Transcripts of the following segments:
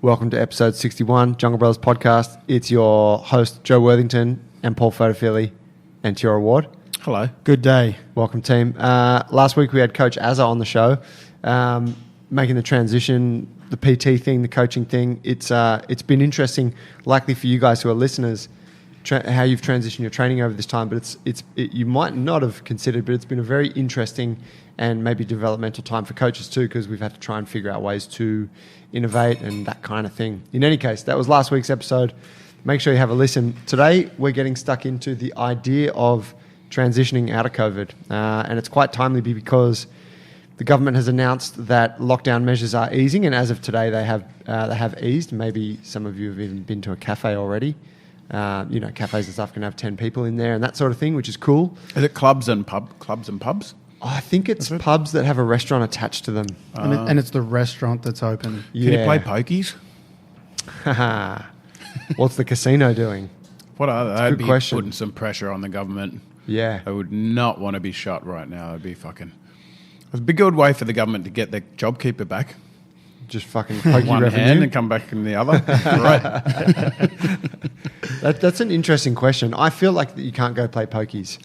Welcome to episode 61, Jungle Brothers Podcast. It's your host, Joe Worthington, and Paul Fotofili, and Tiora Ward. Hello. Good day. Welcome, team. Last week we had Coach Azza on the show, making the transition, the PT thing, the coaching thing. It's been interesting, likely for you guys who are listeners, how you've transitioned your training over this time. But you might not have considered, but it's been a very interesting and maybe developmental time for coaches too, because we've had to try and figure out ways to innovate and that kind of thing. In any case, that was last week's episode. Make sure you have a listen. Today, we're getting stuck into the idea of transitioning out of COVID. And it's quite timely because the government has announced that lockdown measures are easing. And as of today, they have eased. Maybe some of you have even been to a cafe already. Cafes and stuff can have 10 people in there and that sort of thing, which is cool. Is it clubs and pubs? I think it's pubs that have a restaurant attached to them. And it's the restaurant that's open. Can you play pokies? What's the casino doing? What are they? That'd be question. Putting some pressure on the government. Yeah. I would not want to be shut right now. It'd be fucking... It's a big good way for the government to get their JobKeeper back. Just fucking pokey one revenue. hand and come back in the other. Right. That's an interesting question. I feel like that you can't go play pokies,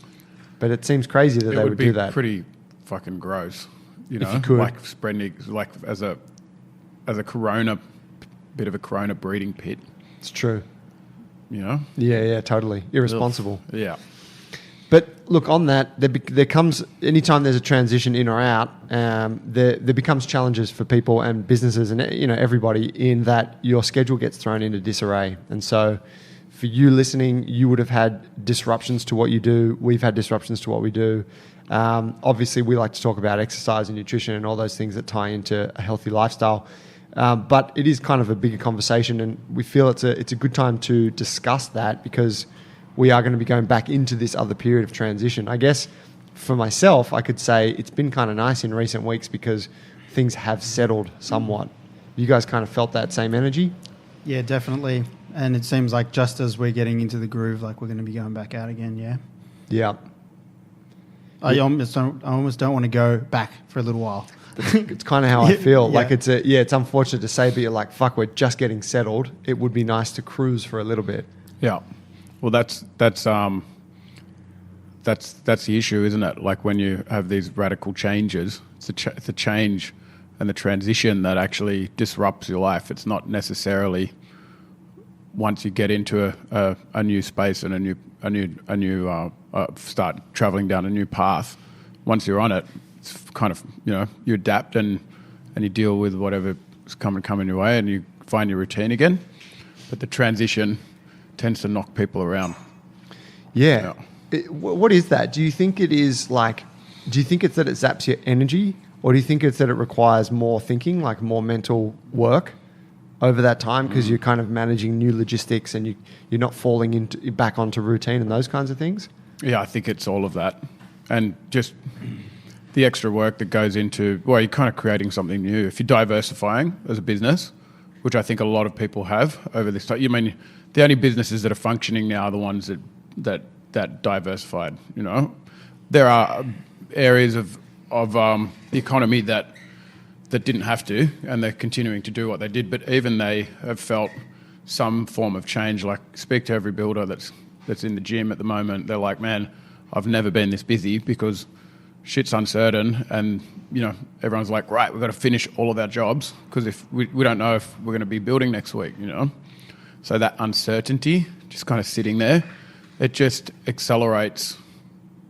but it seems crazy that they would do that. It would be pretty fucking gross. You know, if you could. like spreading, like as a corona, bit of a corona breeding pit. It's true. You know? Yeah, totally. Irresponsible. Ugh. Yeah. But look, on that, there comes, anytime there's a transition in or out, there becomes challenges for people and businesses and everybody in that your schedule gets thrown into disarray. And so for you listening, you would have had disruptions to what you do. We've had disruptions to what we do. Obviously, we like to talk about exercise and nutrition and all those things that tie into a healthy lifestyle. But it is kind of a bigger conversation, and we feel it's a good time to discuss that because we are going to be going back into this other period of transition. I guess for myself, I could say it's been kind of nice in recent weeks because things have settled somewhat. You guys kind of felt that same energy? Yeah, definitely. And it seems like just as we're getting into the groove, like we're going to be going back out again, yeah? Yeah. I almost don't want to go back for a little while. It's kind of how I feel. Yeah. Like it's unfortunate to say, but you're like, fuck, we're just getting settled. It would be nice to cruise for a little bit. Yeah. Well, that's the issue, isn't it? Like when you have these radical changes, it's the change and the transition that actually disrupts your life. It's not necessarily once you get into a new space and a new start traveling down a new path. Once you're on it, it's kind of you adapt and you deal with whatever's coming your way and you find your routine again. But the transition tends to knock people around. Yeah. What is that? Do you think it is do you think it's that it zaps your energy, or do you think it's that it requires more thinking, like more mental work over that time because you're kind of managing new logistics and you're not falling back onto routine and those kinds of things? Yeah, I think it's all of that. And just the extra work that goes into, well, you're kind of creating something new. If you're diversifying as a business, which I think a lot of people have over this time, the only businesses that are functioning now are the ones that diversified. There are areas of the economy that didn't have to, and they're continuing to do what they did. But even they have felt some form of change. Like, speak to every builder that's in the gym at the moment. They're like, man, I've never been this busy because shit's uncertain, and everyone's like, right, we've got to finish all of our jobs because if we don't know if we're going to be building next week. So that uncertainty, just kind of sitting there, it just accelerates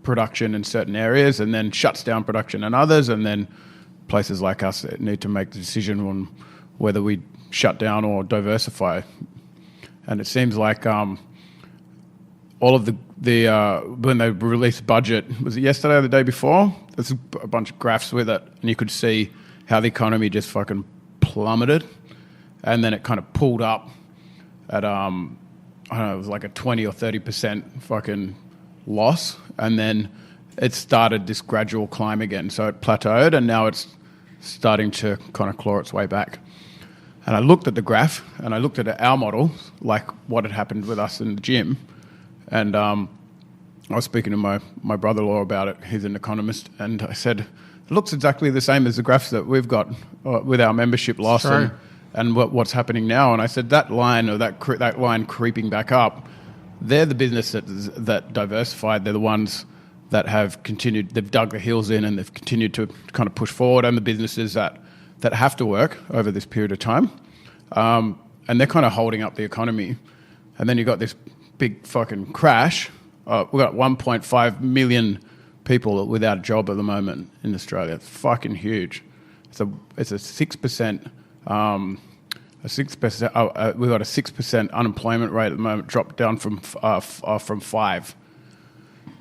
production in certain areas and then shuts down production in others. And then places like us need to make the decision on whether we shut down or diversify. And it seems like all of the when they released budget, was it yesterday or the day before? There's a bunch of graphs with it, and you could see how the economy just fucking plummeted. And then it kind of pulled up at I don't know, it was like a 20 or 30% fucking loss, and then it started this gradual climb again. So it plateaued, and now it's starting to kind of claw its way back. And I looked at the graph, and I looked at our model, like what had happened with us in the gym, and I was speaking to my brother-in-law about it. He's an economist, and I said, it looks exactly the same as the graphs that we've got with our membership loss and what's happening now. And I said that line or that line creeping back up, they're the business that diversified. They're the ones that have continued. They've dug their heels in and they've continued to kind of push forward. And the businesses that have to work over this period of time, and they're kind of holding up the economy. And then you've got this big fucking crash. We've got 1.5 million people without a job at the moment in Australia. It's fucking huge. It's a 6%. We've got a 6% unemployment rate at the moment, dropped down from 5,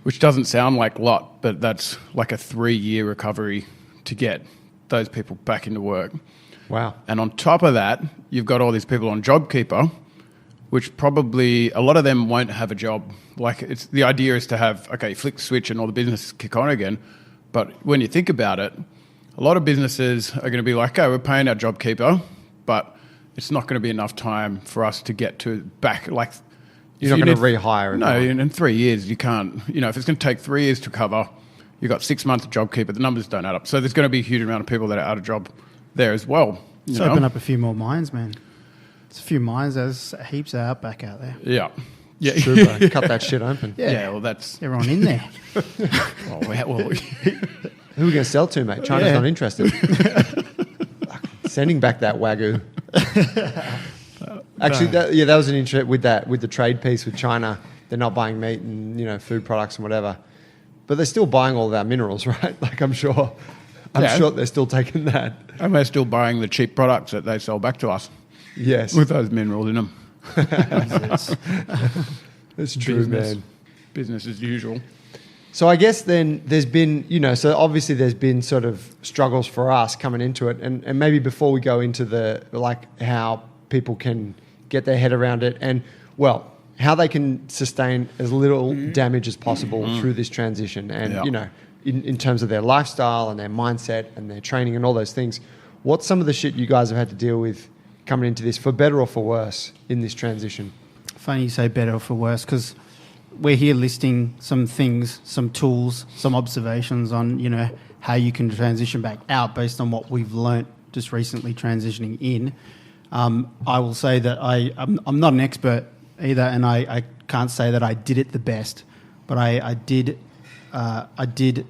which doesn't sound like a lot, but that's like a 3-year recovery to get those people back into work. Wow. And on top of that, you've got all these people on JobKeeper, which probably a lot of them won't have a job. Like the idea is to have, okay, flick the switch and all the businesses kick on again. But when you think about it, a lot of businesses are going to be like, okay, we're paying our JobKeeper, but it's not going to be enough time for us to get to back. Like you're not going to rehire. No, in 3 years you can't. You know, if it's going to take 3 years to cover, you've got 6 months of JobKeeper. The numbers don't add up. So there's going to be a huge amount of people that are out of job there as well. Let's open up a few more mines, man. It's a few mines. There's heaps of outback out there. Yeah. Yeah. True, bro. Cut that shit open. Yeah. Well, that's everyone in there. Who are we going to sell to, mate? China's not interested. Sending back that Wagyu. Actually, that was an interest with the trade piece with China. They're not buying meat and food products and whatever, but they're still buying all of our minerals, right? Like I'm sure they're still taking that, and they're still buying the cheap products that they sell back to us. Yes, with those minerals in them. It's true, man. Business as usual. So I guess then there's been, so obviously there's been sort of struggles for us coming into it, and maybe before we go into the how people can get their head around it and how they can sustain as little damage as possible through this transition, and in terms of their lifestyle and their mindset and their training and all those things. What's some of the shit you guys have had to deal with coming into this, for better or for worse, in this transition? Funny you say better or for worse, because we're here listing some things, some tools, some observations on, how you can transition back out based on what we've learnt just recently transitioning in. I will say that I'm not an expert either, and I can't say that I did it the best, but I did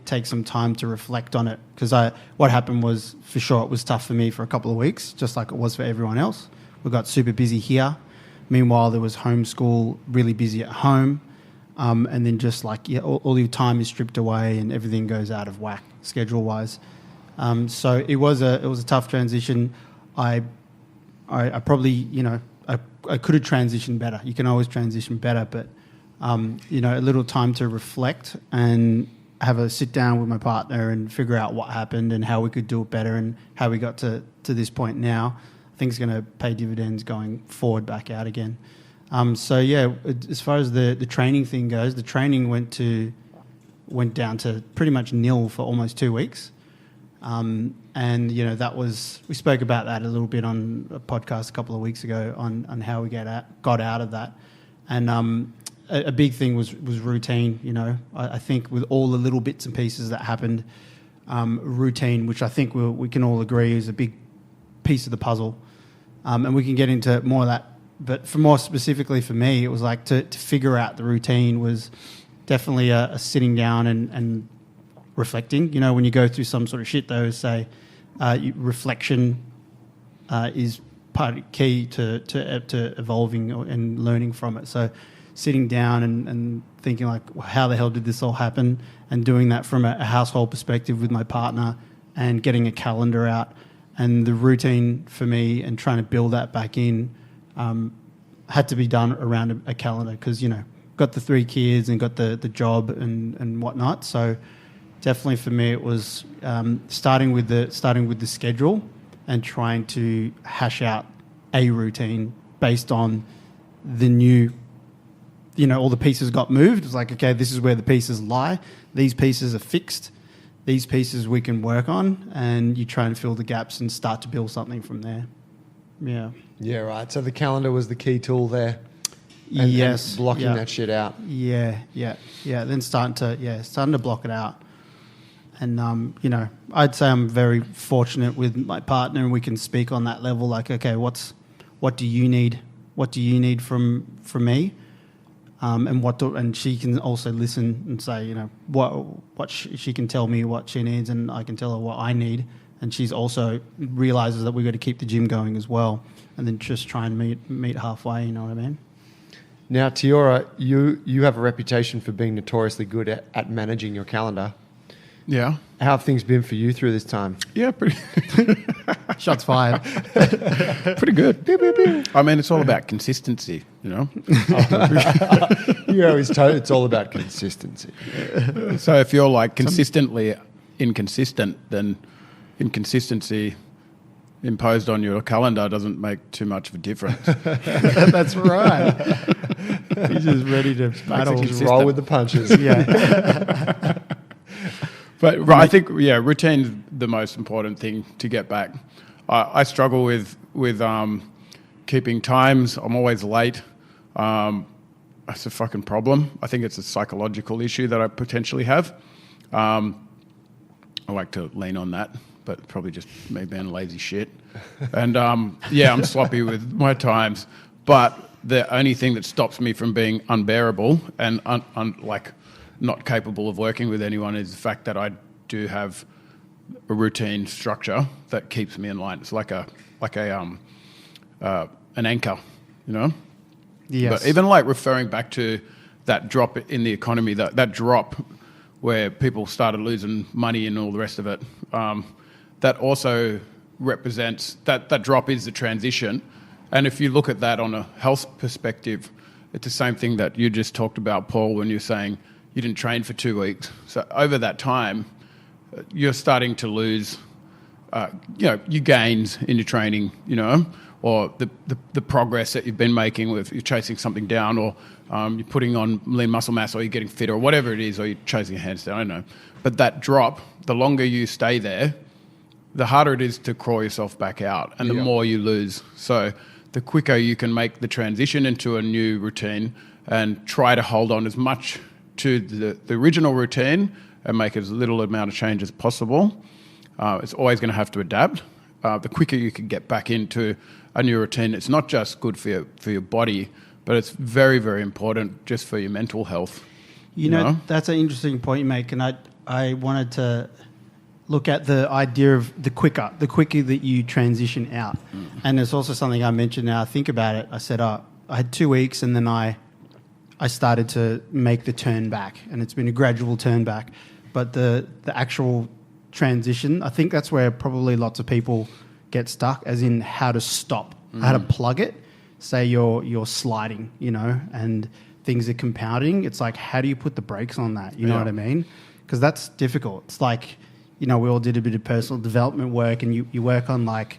take some time to reflect on it, because what happened was, for sure, it was tough for me for a couple of weeks, just like it was for everyone else. We got super busy here. Meanwhile, there was homeschool, really busy at home. And then just all your time is stripped away and everything goes out of whack schedule-wise. So it was a tough transition. I probably, I could have transitioned better. You can always transition better, but, a little time to reflect and have a sit down with my partner and figure out what happened and how we could do it better and how we got to this point now, I think it's going to pay dividends going forward back out again. As far as the training thing goes, the training went down to pretty much nil for almost 2 weeks. That was, we spoke about that a little bit on a podcast a couple of weeks ago on how we got out of that. And a big thing was routine. I think with all the little bits and pieces that happened, routine, which I think we can all agree is a big piece of the puzzle. And we can get into more of that. But for more specifically for me, it was like to figure out the routine was definitely a sitting down and reflecting. When you go through some sort of shit, though, say reflection is key to evolving and learning from it. So sitting down and thinking how the hell did this all happen, and doing that from a household perspective with my partner and getting a calendar out. And the routine for me and trying to build that back in had to be done around a calendar, because got the 3 kids and got the job and whatnot. So definitely for me it was starting with the schedule and trying to hash out a routine based on the new. All the pieces got moved. It was like, okay, this is where the pieces lie. These pieces are fixed. These pieces we can work on, and you try and fill the gaps and start to build something from there. Yeah. Yeah, right. So the calendar was the key tool there. And blocking that shit out. Yeah. Then starting to block it out. you know, I'd say I'm very fortunate with my partner, and we can speak on that level. Like, okay, what do you need? What do you need from me? And she can also listen and say, you know, what she can tell me what she needs, and I can tell her what I need. And she's also realizes that we've got to keep the gym going as well, and then just try and meet halfway. You know what I mean? Now, Tiora, you have a reputation for being notoriously good at managing your calendar. Yeah. How have things been for you through this time? Yeah, pretty Shots fired. pretty good. I mean, it's all about consistency, you know. You always told it's all about consistency. So if you're like consistently inconsistent, then inconsistency imposed on your calendar doesn't make too much of a difference. That's right. He's just ready to battle. Just roll with the punches. Yeah. But I think, routine's the most important thing to get back. I struggle with keeping times. I'm always late. That's a fucking problem. I think it's a psychological issue that I potentially have. I like to lean on that, but probably just me being lazy shit. And I'm sloppy with my times. But the only thing that stops me from being unbearable and not capable of working with anyone is the fact that I do have a routine structure that keeps me in line. It's like an anchor, you know? Yes. But even like referring back to that drop in the economy, that drop where people started losing money and all the rest of it, that also represents, that drop is the transition. And if you look at that on a health perspective, it's the same thing that you just talked about, Paul, when you're saying you didn't train for 2 weeks. So over that time, you're starting to lose, your gains in your training, or the progress that you've been making with you're chasing something down, or you're putting on lean muscle mass, or you're getting fitter, or whatever it is, or you're chasing your handstand, I don't know. But that drop, the longer you stay there, the harder it is to crawl yourself back out, and the more you lose. So the quicker you can make the transition into a new routine and try to hold on as much to the original routine and make as little amount of change as possible. It's always going to have to adapt. The quicker you can get back into a new routine, it's not just good for your body, but it's very, very important just for your mental health. You know, that's an interesting point you make, and I wanted to look at the idea of the quicker that you transition out. And it's also something I mentioned now I think about it. I said, I had 2 weeks, and then I started to make the turn back, and it's been a gradual turn back. But the actual transition, I think that's where probably lots of people get stuck, as in how to stop, how to plug it. Say you're sliding, and things are compounding. It's like, how do you put the brakes on that? You know what I mean? Because that's difficult. It's like, we all did a bit of personal development work, and you work on like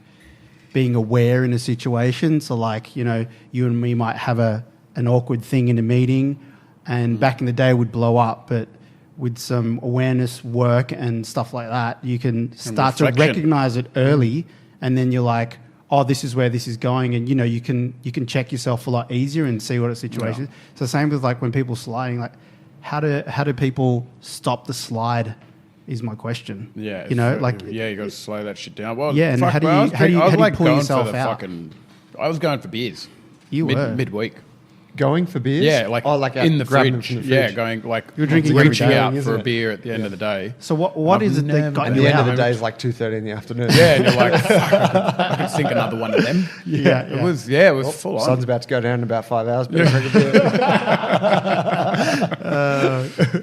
being aware in a situation. So like, you and me might have an awkward thing in a meeting, and back in the day would blow up, but with some awareness work and stuff like that, you can start to recognize it early, and then you're like, oh, this is where this is going, and you can check yourself a lot easier and see what a situation is. So same with like when people sliding, like how do people stop the slide is my question. Yeah. You got to slow that shit down. Well, and how do you pull yourself out? I was going for beers. You were midweek. Going for beers? Yeah, in the fridge. Yeah, going like you're drinking reaching every day, out for a beer at the end of the day. So what is it that got and you the end out? of the day is like 2:30 in the afternoon. Yeah, and you're like, fuck, I could sink another one of them. It was full on. Sun's about to go down in about 5 hours. But drink a beer.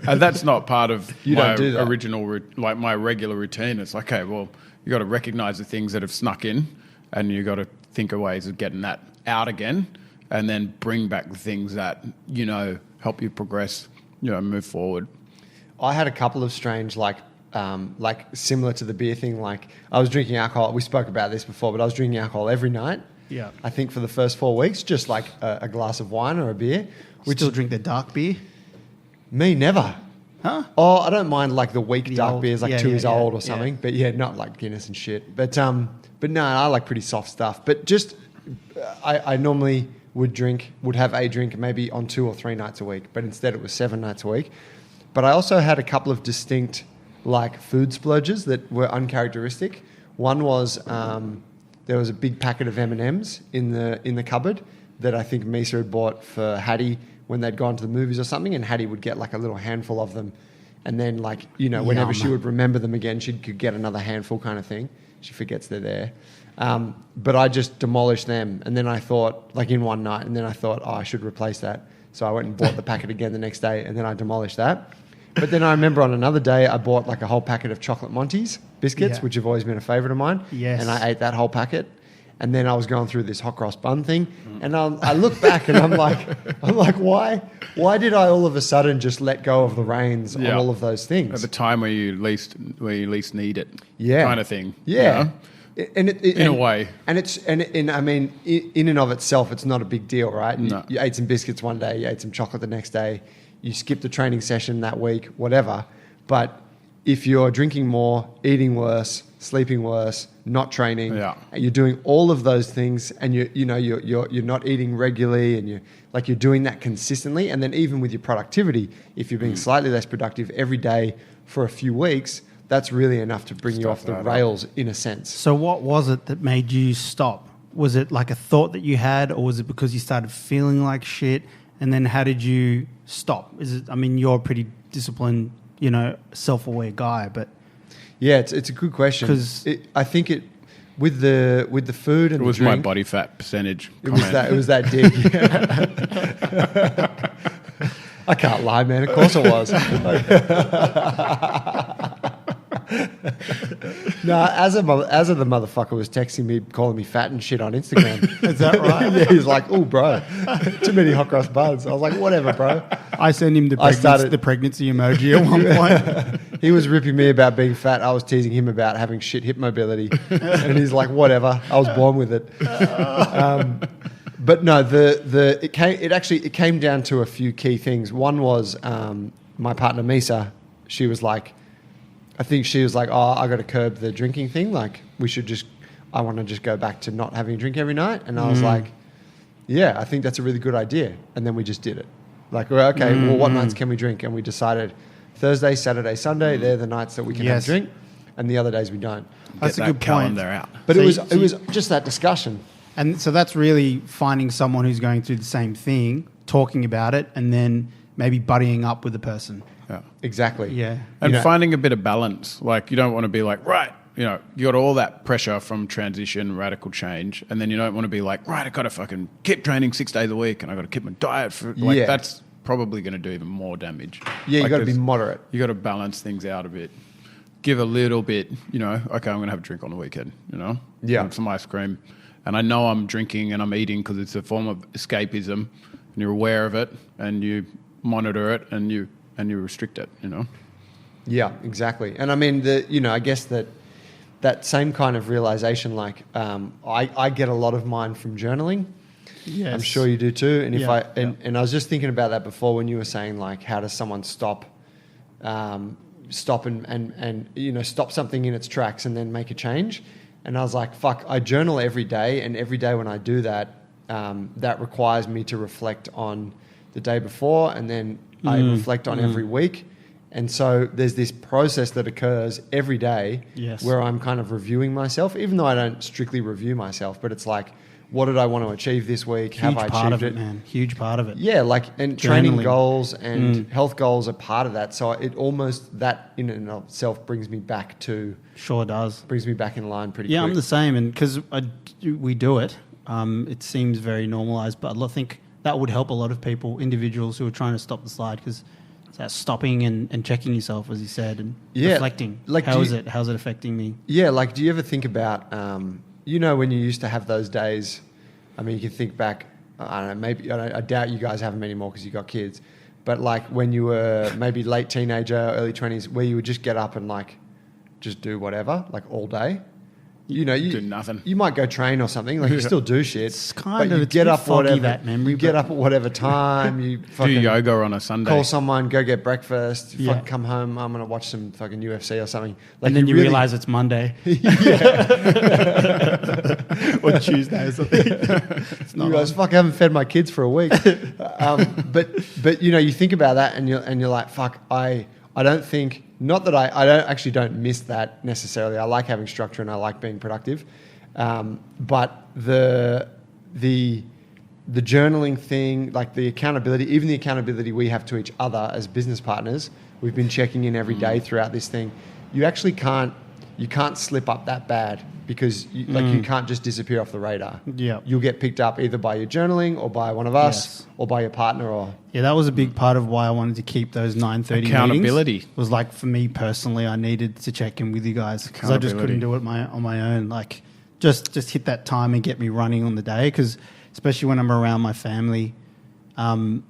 And that's not part of my don't do that. original, like my regular routine. It's like, okay, well, you got to recognize the things that have snuck in, and you got to think of ways of getting that out again, and then bring back the things that, help you progress, move forward. I had a couple of strange, like similar to the beer thing. Like I was drinking alcohol. We spoke about this before, but I was drinking alcohol every night. Yeah. I think for the first 4 weeks, just like a glass of wine or a beer. We still drink the dark beer? Me, never. Huh? Oh, I don't mind like the weak The dark old- beers, like yeah, 2 years yeah, old or yeah. something. But yeah, not like Guinness and shit. But no, I like pretty soft stuff. But just, I normally would have a drink maybe on 2 or 3 nights a week, but instead it was 7 nights a week. But I also had a couple of distinct like food splurges that were uncharacteristic. One was there was a big packet of M&Ms in the cupboard that I think Misa had bought for Hattie when they'd gone to the movies or something, and Hattie would get like a little handful of them, and then like, you know, whenever she would remember them again, she could get another handful kind of thing. She forgets they're there. But I just demolished them, and then I thought, like in one night, and then I thought, oh, I should replace that. So I went and bought the packet again the next day, and then I demolished that. But then I remember on another day, I bought like a whole packet of chocolate Monties biscuits, which have always been a favourite of mine. Yes. And I ate that whole packet. And then I was going through this hot cross bun thing, and I look back and I'm like, why did I all of a sudden just let go of the reins on all of those things At the time where you least need it, Yeah. kind of thing. Yeah. You know? In a way. And I mean, in and of itself, it's not a big deal, right? No. You ate some biscuits one day, you ate some chocolate the next day, you skipped a training session that week, whatever. But if you're drinking more, eating worse, sleeping worse, not training, and you're doing all of those things, and you're not eating regularly, and you're doing that consistently, and then even with your productivity, if you're being slightly less productive every day for a few weeks, that's really enough to bring you off the rails in a sense. So what was it that made you stop? Was it like a thought that you had, or was it because you started feeling like shit? And then how did you stop? I mean, you're a pretty disciplined, self-aware guy, but yeah, it's a good question. Because I think with the food and it was the drink, my body fat percentage. It was that dig. I can't lie, man. Of course it was. No, as the motherfucker was texting me, calling me fat and shit on Instagram. Is that right? Yeah, he's like, "Oh, bro, too many hot cross buns." I was like, "Whatever, bro." I sent him the pregnancy emoji at one point. He was ripping me about being fat. I was teasing him about having shit hip mobility, and he's like, "Whatever." I was born with it. But no, it came down to a few key things. One was my partner Misa. She was like, I think she was like, "Oh, I got to curb the drinking thing. Like, I want to just go back to not having a drink every night." And I was like, "Yeah, I think that's a really good idea." And then we just did it. Like, well, okay, well, what nights can we drink? And we decided Thursday, Saturday, Sunday. They're the nights that we can have a drink, and the other days we don't. That's a good point. Calendar out. But it was just that discussion. And so that's really finding someone who's going through the same thing, talking about it, and then maybe buddying up with the person. Yeah. Exactly. Yeah. And finding a bit of balance. Like, you don't want to be like, right, you got all that pressure from transition, radical change, and then you don't want to be like, right, I got to fucking keep training 6 days a week, and I got to keep my diet for that's probably going to do even more damage. Yeah, you like got to be moderate. You got to balance things out a bit. Give a little bit, okay, I'm going to have a drink on the weekend, Yeah. Have some ice cream. And I know I'm drinking and I'm eating because it's a form of escapism, and you're aware of it, and you monitor it, and you restrict it, Yeah, exactly. And I mean, I guess that same kind of realization, like I get a lot of mine from journaling. Yes. I'm sure you do too. And and I was just thinking about that before when you were saying, like, how does someone stop and stop something in its tracks and then make a change? And I was like, fuck, I journal every day, and every day when I do that, that requires me to reflect on the day before, and then I reflect on every week. And so there's this process that occurs every day where I'm kind of reviewing myself, even though I don't strictly review myself, but it's like, what did I want to achieve this week? Have I part achieved of it, man. Huge part of it. Yeah, and training goals and health goals are part of that. So it almost, that in and of itself brings me back to... Sure does. Brings me back in line pretty quick. Yeah, I'm the same. And because we do it, it seems very normalized, but I think that would help a lot of people, individuals who are trying to stop the slide, because it's that stopping and checking yourself, as you said, and reflecting. Like, how's it affecting me? Yeah, like, do you ever think about... when you used to have those days, I mean, you can think back, I don't know, I doubt you guys have them anymore because you got kids, but like when you were maybe late teenager, early 20s, where you would just get up and like just do whatever, like all day. You do nothing. You might go train or something. Like, you still do shit. It's kind but of you get up whatever. That memory. You get up at whatever time. You fucking do yoga on a Sunday. Call someone. Go get breakfast. Fucking come home. I'm gonna watch some fucking UFC or something. Like, and then you realize it's Monday. Or Tuesday or something. It's not. You guys, fuck, I haven't fed my kids for a week. But you think about that and you're like, fuck, I I don't think, not that I don't miss that necessarily. I like having structure and I like being productive. But the journaling thing, like the accountability, even the accountability we have to each other as business partners, we've been checking in every day throughout this thing. You actually can't slip up that bad because you can't just disappear off the radar. Yeah. You'll get picked up either by your journaling or by one of us Yes. or by your partner or... Yeah, that was a big part of why I wanted to keep those 9:30 Accountability. meetings. Was like, for me personally, I needed to check in with you guys because I just couldn't do it on my own. Like, just hit that time and get me running on the day, because especially when I'm around my family, and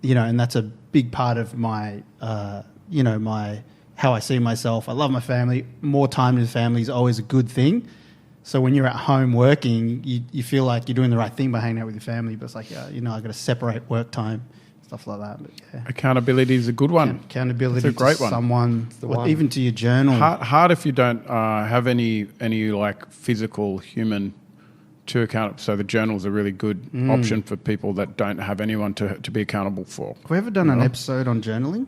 that's a big part of my, my how I see myself. I love my family. More time with family is always a good thing. So when you're at home working, you feel like you're doing the right thing by hanging out with your family, but it's like, I got to separate work time, stuff like that. But yeah. Accountability is a good one. Accountability It's a great to one. someone, one. even to your journal. Hard if you don't have any like physical human to account. So the journal's a really good option for people that don't have anyone to be accountable for. Have we ever done an episode on journaling?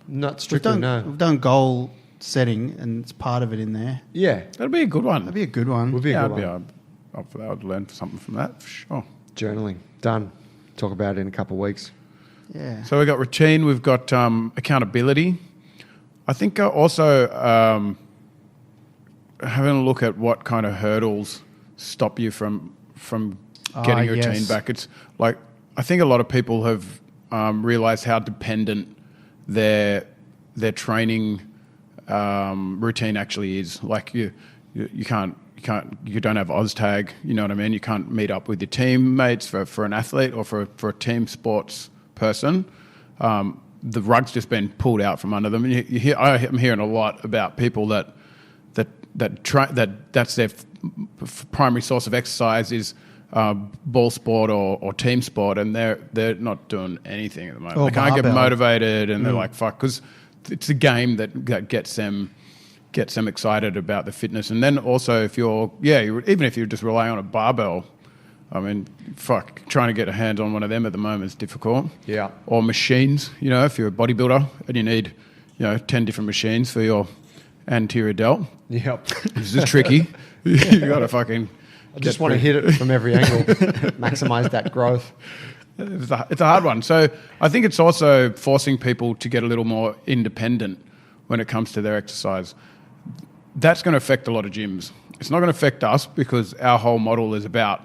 Not strictly, no. We've done goal setting, and it's part of it in there. Yeah. That'd be a good one. That'd be a good one. Would be a Yeah, good I'd be one. up for that. I'd learn something from that for sure. Journaling. Done. Talk about it in a couple of weeks. Yeah. So we've got routine, we've got accountability. I think also having a look at what kind of hurdles stop you from getting your routine yes. back. It's like, I think a lot of people have realised how dependent their training routine actually is. Like you don't have OzTag, you know what I mean? You can't meet up with your teammates for an athlete or for a team sports person. The rug's just been pulled out from under them. I'm hearing a lot about people that's their primary source of exercise is ball sport or team sport, and they're not doing anything at the moment. Or they can't get barbell. motivated, and they're like, fuck, because it's a game that gets them excited about the fitness. And then also even if you're just relying on a barbell, I mean, fuck, trying to get a hand on one of them at the moment is difficult. Yeah. Or machines, if you're a bodybuilder and you need, 10 different machines for your anterior delt. Yep. This is tricky. You got to fucking... I just want to hit it from every angle, maximize that growth. It's a hard one. So I think it's also forcing people to get a little more independent when it comes to their exercise. That's going to affect a lot of gyms. It's not going to affect us because our whole model is about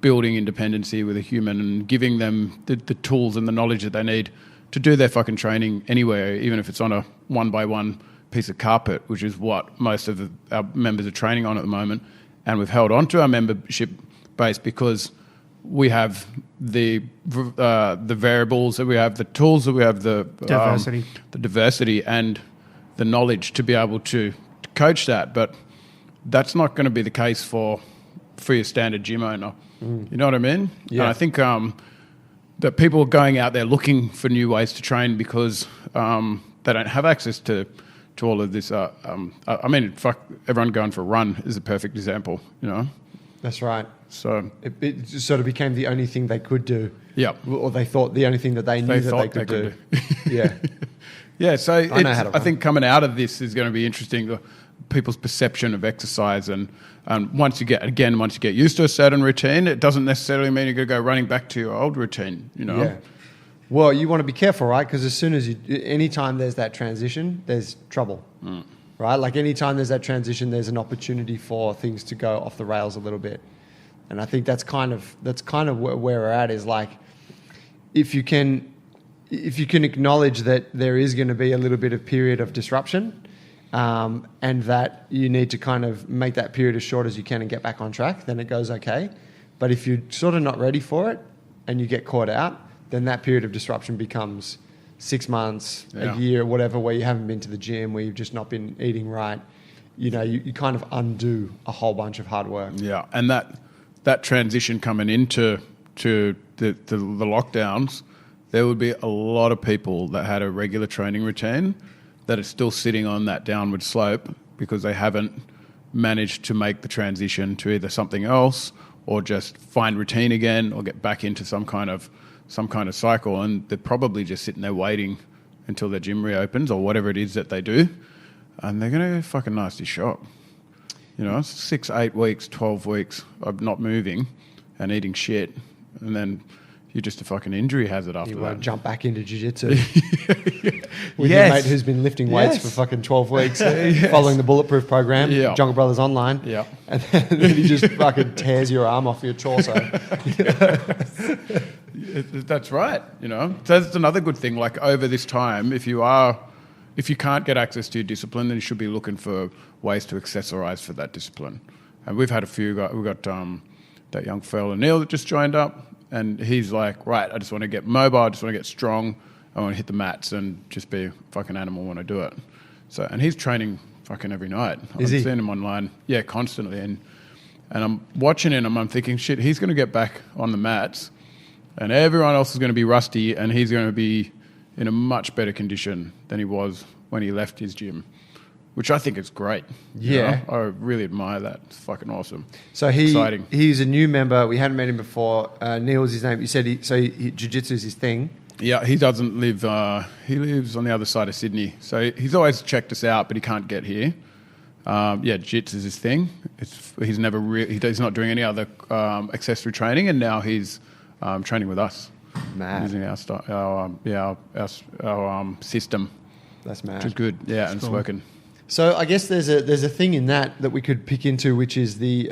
building independency with a human and giving them the tools and the knowledge that they need to do their fucking training anywhere, even if it's on a 1x1 piece of carpet, which is what most of our members are training on at the moment. And we've held on to our membership base because we have the variables, that we have the tools, that we have the diversity and the knowledge to be able to coach that. But that's not going to be the case for your standard gym owner. You know what I mean? Yeah. And I think that people are going out there looking for new ways to train because they don't have access to all of this. I mean, fuck, everyone going for a run is a perfect example, That's right. So It sort of became the only thing they could do. Yeah. Or they thought the only thing that they knew that they could do. Yeah. Yeah, so I think coming out of this is going to be interesting, people's perception of exercise. And once you get used to a certain routine, it doesn't necessarily mean you're going to go running back to your old routine, Yeah. Well, you want to be careful, right? Because as soon as anytime there's that transition, there's trouble, right? Like anytime there's that transition, there's an opportunity for things to go off the rails a little bit. And I think that's kind of where we're at, is like, if you can acknowledge that there is going to be a little bit of period of disruption, and that you need to kind of make that period as short as you can and get back on track, then it goes okay. But if you're sort of not ready for it and you get caught out, then that period of disruption becomes 6 months, a year, whatever, where you haven't been to the gym, where you've just not been eating right. You kind of undo a whole bunch of hard work. Yeah, and that transition coming into the lockdowns, there would be a lot of people that had a regular training routine that are still sitting on that downward slope because they haven't managed to make the transition to either something else or just find routine again or get back into some kind of cycle, and they're probably just sitting there waiting until their gym reopens or whatever it is that they do, and they're going to get a fucking nasty shock. You know, 6, 8 weeks, 12 weeks of not moving and eating shit, and then you're just a fucking injury hazard after You that. won't jump back into jiu-jitsu with your mate who's been lifting weights for fucking 12 weeks, following the Bulletproof program, Jungle Brothers Online. Yeah. And then he just fucking tears your arm off your torso. That's right. You know, so that's another good thing. Like over this time, if you can't get access to your discipline, then you should be looking for ways to accessorize for that discipline. And we've had a few. We've got that young fella Neil that just joined up, and he's like, right, I just want to get mobile. I just want to get strong. I want to hit the mats and just be a fucking animal when I do it. So, and he's training fucking every night. Is he? I'm seeing him online, constantly. And I'm watching him, and I'm thinking, shit, he's going to get back on the mats, and everyone else is going to be rusty, and he's going to be in a much better condition than he was when he left his gym, which I think is great. Yeah. You know? I really admire that. It's fucking awesome. So Exciting. he's a new member. We hadn't met him before. Neil's his name. You said jiu-jitsu is his thing. Yeah, he doesn't live. He lives on the other side of Sydney, so he's always checked us out, but he can't get here. Jiu-jitsu is his thing. He's never he's not doing any other accessory training, and now he's training with us. Mad. Using our system. That's mad. Which is good. Yeah, and it's working. So I guess there's a thing in that we could pick into, which is the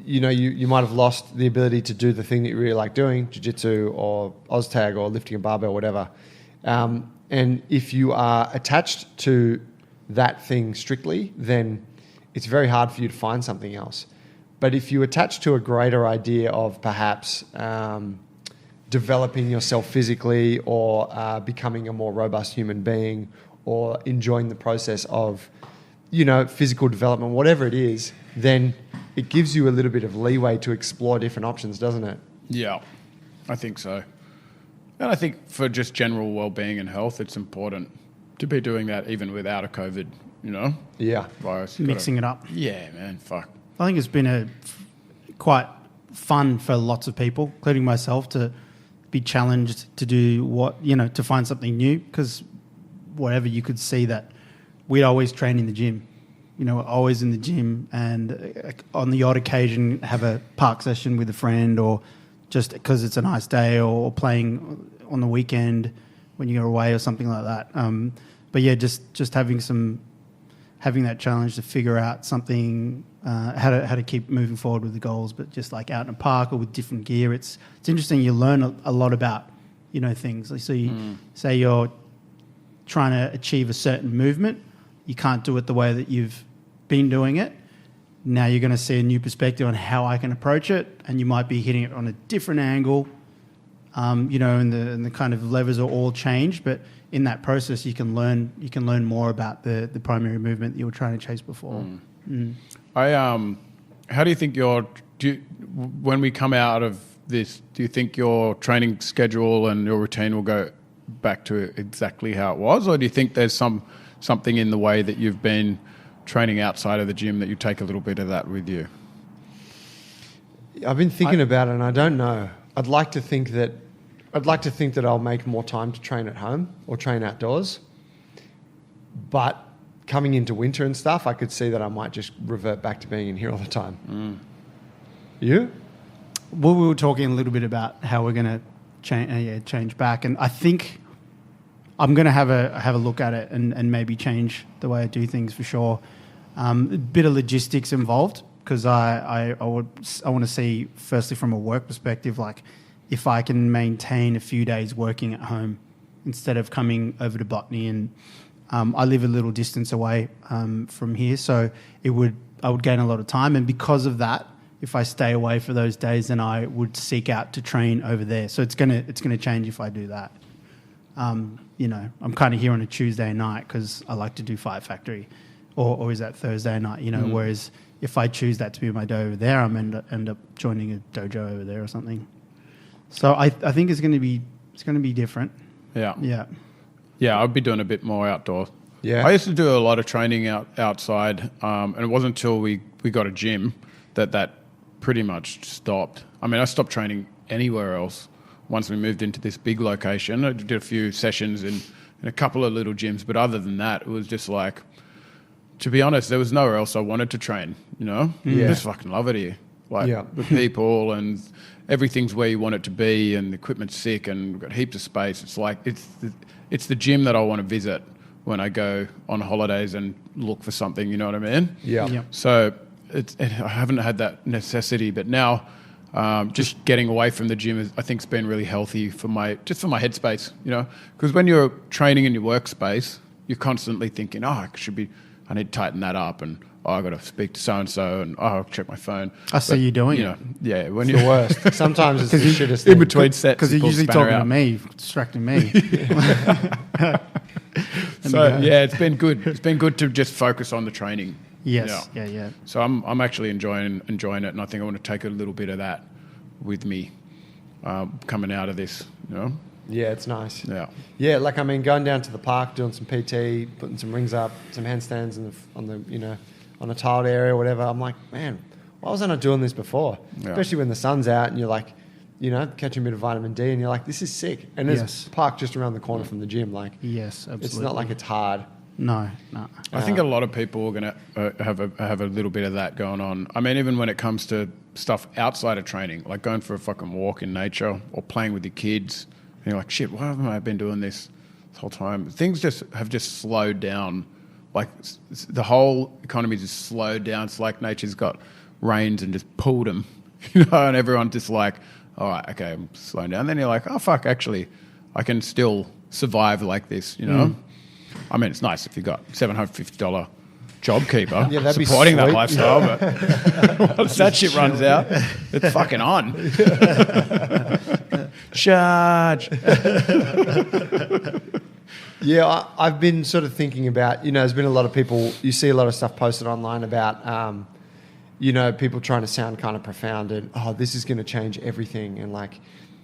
you might have lost the ability to do the thing that you really like doing, jiu-jitsu or OzTag or lifting a barbell, whatever. And if you are attached to that thing strictly, then it's very hard for you to find something else. But if you attach to a greater idea of perhaps developing yourself physically or becoming a more robust human being or enjoying the process of, physical development, whatever it is, then it gives you a little bit of leeway to explore different options, doesn't it? Yeah, I think so. And I think for just general well-being and health, it's important to be doing that even without a COVID, Yeah. virus. Mixing it up. Yeah, man, fuck. I think it's been quite fun for lots of people, including myself, to be challenged to do to find something new, because whatever, you could see that we'd always train in the gym, always in the gym, and on the odd occasion have a park session with a friend, or just because it's a nice day, or playing on the weekend when you're away or something like that. But yeah, just having that challenge to figure out something, how to keep moving forward with the goals, but just like out in a park or with different gear. It's interesting. You learn a lot about, things. So you say you're trying to achieve a certain movement, you can't do it the way that you've been doing it. Now you're going to see a new perspective on how I can approach it, and you might be hitting it on a different angle, and the kind of levers are all changed. But in that process, you can learn more about the primary movement that you were trying to chase before. How do you think when we come out of this, do you think your training schedule and your routine will go back to exactly how it was, or do you think there's something in the way that you've been training outside of the gym that you take a little bit of that with you? I've been thinking about it, and I don't know. I'd like to think that I'll make more time to train at home or train outdoors. But coming into winter and stuff, I could see that I might just revert back to being in here all the time. You? Well, we were talking a little bit about how we're going to change back, and I think I'm going to have a look at it and maybe change the way I do things for sure. A bit of logistics involved, because I want to see, firstly from a work perspective, like if I can maintain a few days working at home instead of coming over to Botany, and I live a little distance away from here, so I would gain a lot of time, and because of that, if I stay away for those days, then I would seek out to train over there. So it's gonna change if I do that. I'm kind of here on a Tuesday night because I like to do Fight Factory, or is that Thursday night? Whereas if I choose that to be my day over there, I'm end up joining a dojo over there or something. So I think it's gonna be different. Yeah. I'd be doing a bit more outdoors. Yeah. I used to do a lot of training outside, and it wasn't until we got a gym that pretty much stopped. I mean, I stopped training anywhere else once we moved into this big location. I did a few sessions in and a couple of little gyms. But other than that, it was just like, to be honest, there was nowhere else I wanted to train, you know? Yeah. I just fucking love it here. Like Yeah. the people and everything's where you want it to be, and the equipment's sick, and we've got heaps of space. It's like, it's the gym that I want to visit when I go on holidays and look for something, you know what I mean? Yeah. Yeah. So I haven't had that necessity, but now just getting away from the gym, I think, has been really healthy for my headspace, you know? Because when you're training in your workspace, you're constantly thinking, I need to tighten that up, and I got to speak to so-and-so, and I'll check my phone. I see you doing You know, yeah. When It's the worst. Sometimes it's the shittest in thing. between sets, because you you're pull the usually spanner talking to out. me, distracting me. So yeah, it's been good. It's been good to just focus on the training. Yes. Yeah. So I'm actually enjoying it, and I think I want to take a little bit of that with me coming out of this. You know? Yeah, it's nice. Yeah. Yeah, like, I mean, going down to the park, doing some PT, putting some rings up, some handstands on the tiled area or whatever. I'm like, man, why was I not doing this before? Yeah. Especially when the sun's out and you're like, you know, catching a bit of vitamin D, and you're like, this is sick. And there's Yes. a park just around the corner from the gym. Like, Yes, absolutely. it's not like it's hard. No. I think a lot of people are going to have a little bit of that going on. I mean, even when it comes to stuff outside of training, like going for a fucking walk in nature or playing with your kids, and you're like, shit, why haven't I been doing this whole time? Things have just slowed down. Like the whole economy just slowed down. It's like nature's got reins and just pulled them, you know, and everyone's just like, all right, okay, I'm slowing down. Then you're like, oh, fuck, actually, I can still survive like this, you know? I mean, it's nice if you've got $750 JobKeeper Yeah, that'd be supporting that sweet. lifestyle, but once that shit runs out, it's fucking on. Charge. Yeah, I've been sort of thinking about, you know, there's been a lot of people, you see a lot of stuff posted online about, you know, people trying to sound kind of profound and, oh, this is going to change everything. And like,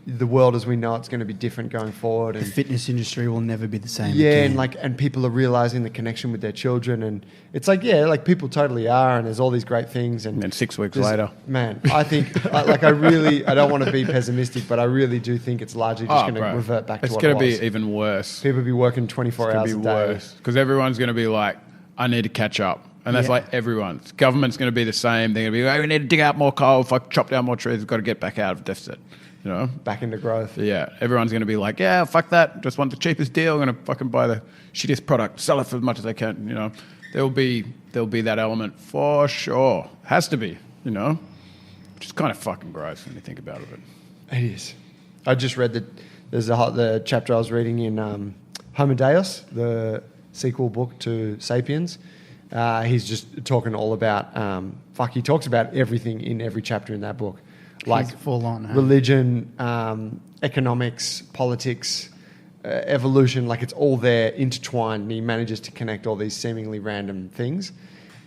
the world as we know it's going to be different going forward. The And fitness industry will never be the same. yeah, again. and like, and people are realizing the connection with their children. And it's like, yeah, like people totally are. And there's all these great things. And And then 6 weeks there's- later. man, I think, I don't want to be pessimistic, but I really do think it's largely just going to bro. revert back to It's what going it to was. be even worse. People be working 24 It's hours a going day. to be worse because everyone's going to be like, I need to catch up. And that's Yeah. like everyone. Government's going to be the same. They're going to be like, we need to dig out more coal. If I chop down more trees, we've got to get back out of deficit. You know? Back into growth. Yeah, everyone's going to be like, yeah, fuck that. Just want the cheapest deal. I'm going to fucking buy the shittiest product, sell it for as much as I can. You know, there'll be that element for sure. Has to be, you know, which is kind of fucking gross when you think about it. It is. I just read that there's the chapter I was reading in Homo Deus, the sequel book to Sapiens. He's just talking all about, he talks about everything in every chapter in that book. Like He's full on, huh? religion, economics, politics, evolution, like it's all there intertwined, and he manages to connect all these seemingly random things.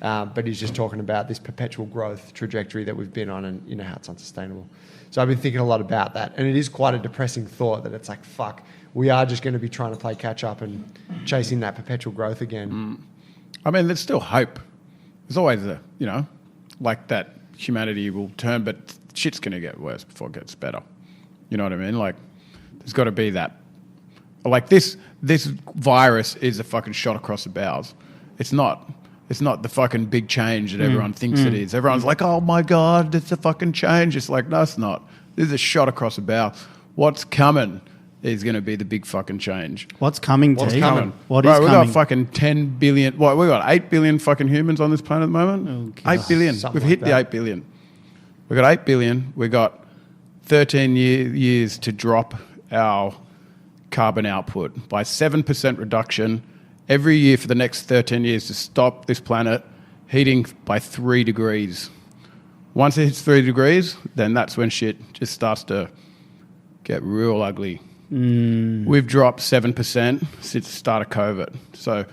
But he's just talking about this perpetual growth trajectory that we've been on, and you know how it's unsustainable. So I've been thinking a lot about that, and it is quite a depressing thought that it's like, fuck, we are just going to be trying to play catch up and chasing that perpetual growth again. I mean, there's still hope. There's always like that humanity will turn, but shit's going to get worse before it gets better. You know what I mean? Like, there's got to be that. Like this virus is a fucking shot across the bows. It's not the fucking big change that everyone thinks it is. Everyone's like, oh my God, it's a fucking change. It's like, no, it's not. This is a shot across the bow. What's coming is going to be the big fucking change. What's coming, What's T? coming? What Bro, is we coming? got fucking 10 billion. What, we got 8 billion fucking humans on this planet at the moment? Okay. 8 billion. Something We've hit like the that. 8 billion. We got 8 billion. We got 13 years to drop our carbon output by 7% reduction every year for the next 13 years to stop this planet heating by 3 degrees. Once it hits 3 degrees, then that's when shit just starts to get real ugly. We've dropped 7% since the start of COVID. So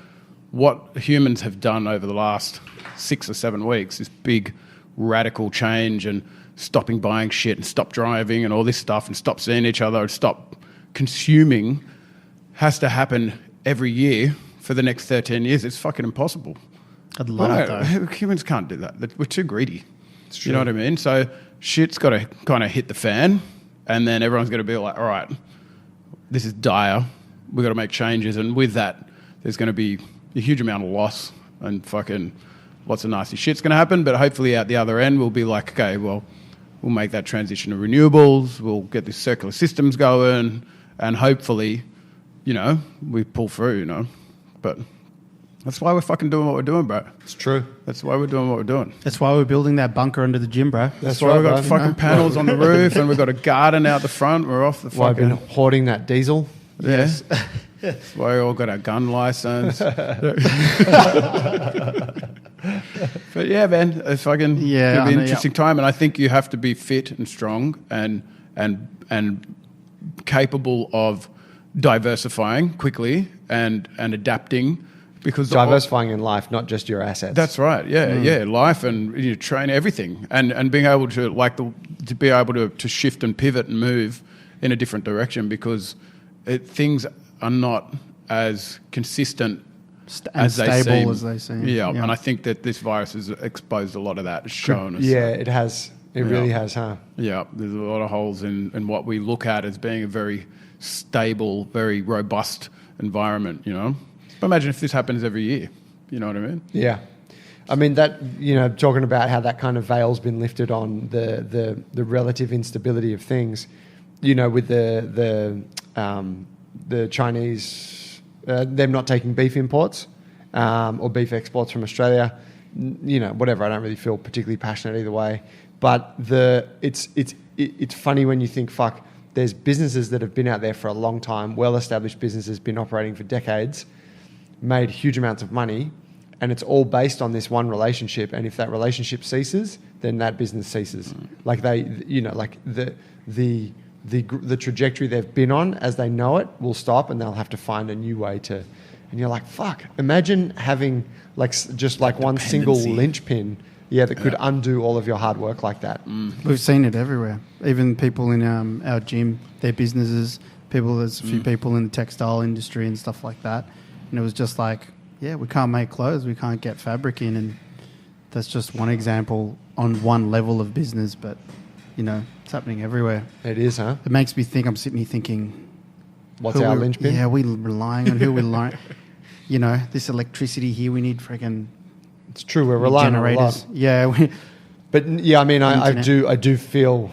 what humans have done over the last 6 or 7 weeks, this big radical change and stopping buying shit and stop driving and all this stuff and stop seeing each other and stop consuming, has to happen every year for the next 13 years. It's fucking impossible. I'd love it, though. Humans can't do that. We're too greedy. You know what I mean? So shit's got to kind of hit the fan, and then everyone's going to be like, all right, this is dire. we've got to make changes. And with that, there's going to be a huge amount of loss and fucking lots of nasty shit's going to happen. But hopefully at the other end, we'll be like, okay, well, we'll make that transition to renewables. We'll get these circular systems going, and hopefully, you know, we pull through, you know. But that's why we're fucking doing what we're doing, bro. It's true. That's why we're doing what we're doing. That's why we're building that bunker under the gym, bro. That's why we've got fucking panels on the roof, and we've got a garden out the front. We're off the Why I've fucking... been hoarding that diesel. Yes. That's why we all got our gun license. But yeah, man, it's fucking it'll be an interesting time, and I think you have to be fit and strong and capable of diversifying quickly and adapting, because Diversifying in life, not just your assets. that's right. Yeah, life and you train everything, and being able to to be able to shift and pivot and move in a different direction, because things are not as consistent as they seem. Yeah, and I think that this virus has exposed a lot of that. It's shown us. Yeah, it has. It really has, huh? Yeah, there's a lot of holes in what we look at as being a very stable, very robust environment, you know? But imagine if this happens every year. You know what I mean? Yeah. I mean, that, you know, talking about how that kind of veil's been lifted on the relative instability of things, you know, with the Chinese, them not taking beef imports or beef exports from Australia, you know, whatever. I don't really feel particularly passionate either way. But it's funny when you think, fuck, there's businesses that have been out there for a long time, well-established businesses, been operating for decades, made huge amounts of money, and it's all based on this one relationship. And if that relationship ceases, then that business ceases. Like they, you know, like the trajectory they've been on as they know it will stop, and they'll have to find a new way to. And you're like, fuck, imagine having like just like one single linchpin, that could undo all of your hard work like that. We've seen it everywhere. Even people in our gym, their businesses, there's a few people in the textile industry and stuff like that. And it was just like, yeah, we can't make clothes, we can't get fabric in. And that's just one example on one level of business, but, you know, it's happening everywhere. It is, huh? It makes me think, I'm sitting here thinking... What's our linchpin? Yeah, we're relying on who we're relying... You know, this electricity here, we need freaking... It's true, we're relying on a lot. Yeah, but yeah, I mean, I do feel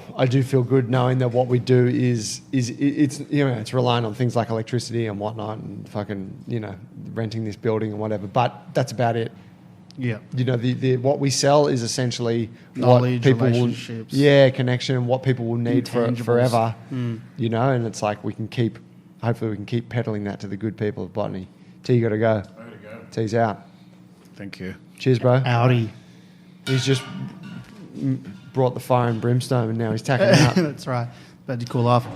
good knowing that what we do is it's, you know, it's relying on things like electricity and whatnot, and fucking, you know, renting this building and whatever. But that's about it. Yeah, you know, the what we sell is essentially knowledge, what people relationships, connection, and what people will need for forever. You know, and it's like hopefully we can keep peddling that to the good people of Botany. T, you got to go. T's out. Thank you. Cheers, bro. Audi. He's just brought the fire and brimstone, and now he's tacking out. That's right. About to cool off.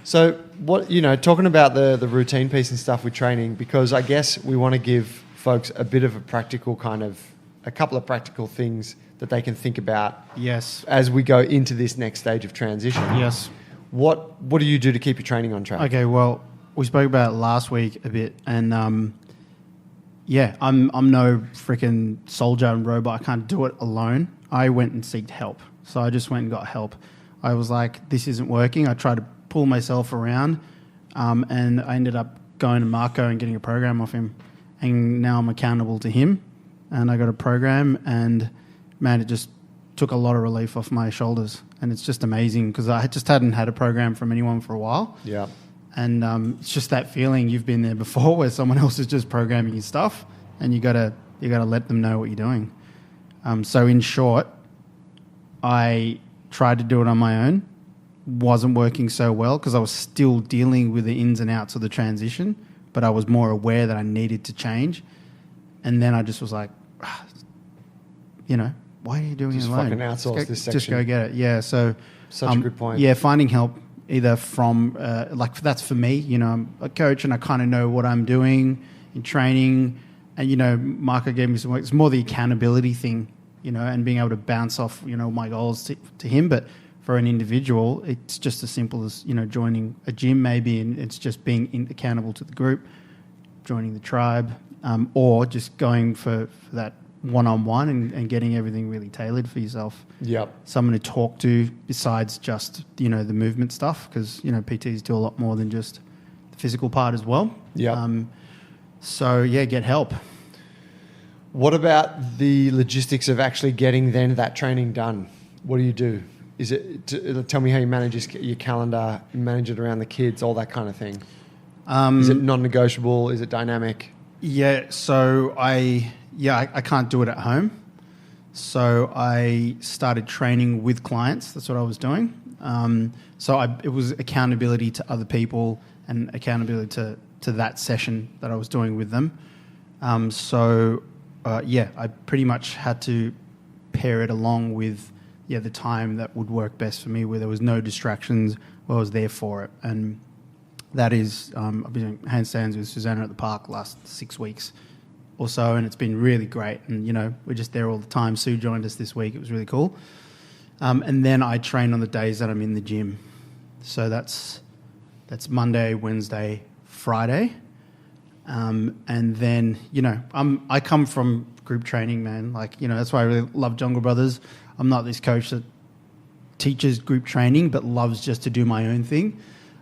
So, what, you know, talking about the routine piece and stuff with training, because I guess we want to give folks a bit of a couple of practical things that they can think about. Yes. As we go into this next stage of transition. Yes. What do you do to keep your training on track? Okay, well, we spoke about it last week a bit, and yeah, I'm no freaking soldier and robot. I can't do it alone. I went and sought help. So I just went and got help. I was like, this isn't working. I tried to pull myself around, and I ended up going to Marco and getting a program off him. And now I'm accountable to him, and I got a program, and man, it just took a lot of relief off my shoulders. And it's just amazing, because I just hadn't had a program from anyone for a while. Yeah. And it's just that feeling, you've been there before, where someone else is just programming your stuff, and you gotta let them know what you're doing. So in short, I tried to do it on my own. Wasn't working so well because I was still dealing with the ins and outs of the transition, but I was more aware that I needed to change. And then I just was like, you know, why are you doing it alone? Fucking outsource this section. Just go get it. Yeah. So such a good point. Yeah, finding help. Either from, that's for me, you know, I'm a coach and I kind of know what I'm doing in training. And, you know, Marco gave me some work. It's more the accountability thing, you know, and being able to bounce off, you know, my goals to him. But for an individual, it's just as simple as, you know, joining a gym maybe, and it's just being accountable to the group, joining the tribe, or just going for that one-on-one and getting everything really tailored for yourself. Yep. Someone to talk to besides just, you know, the movement stuff, because, you know, PTs do a lot more than just the physical part as well. Yeah. So yeah, get help. What about the logistics of actually getting then that training done? What do you do? Is it tell me how you manage your calendar, manage it around the kids, all that kind of thing? Is it non-negotiable? Is it dynamic? Yeah. So I can't do it at home. So I started training with clients. That's what I was doing. It was accountability to other people and accountability to that session that I was doing with them. I pretty much had to pair it along with the time that would work best for me, where there was no distractions, where I was there for it. And that is, I've been doing handstands with Susanna at the park last 6 weeks or so, and it's been really great. And, we're just there all the time. Sue joined us this week. It was really cool. And then I train on the days that I'm in the gym. So that's Monday, Wednesday, Friday. And then, I come from group training, man. That's why I really love Jungle Brothers. I'm not this coach that teaches group training but loves just to do my own thing.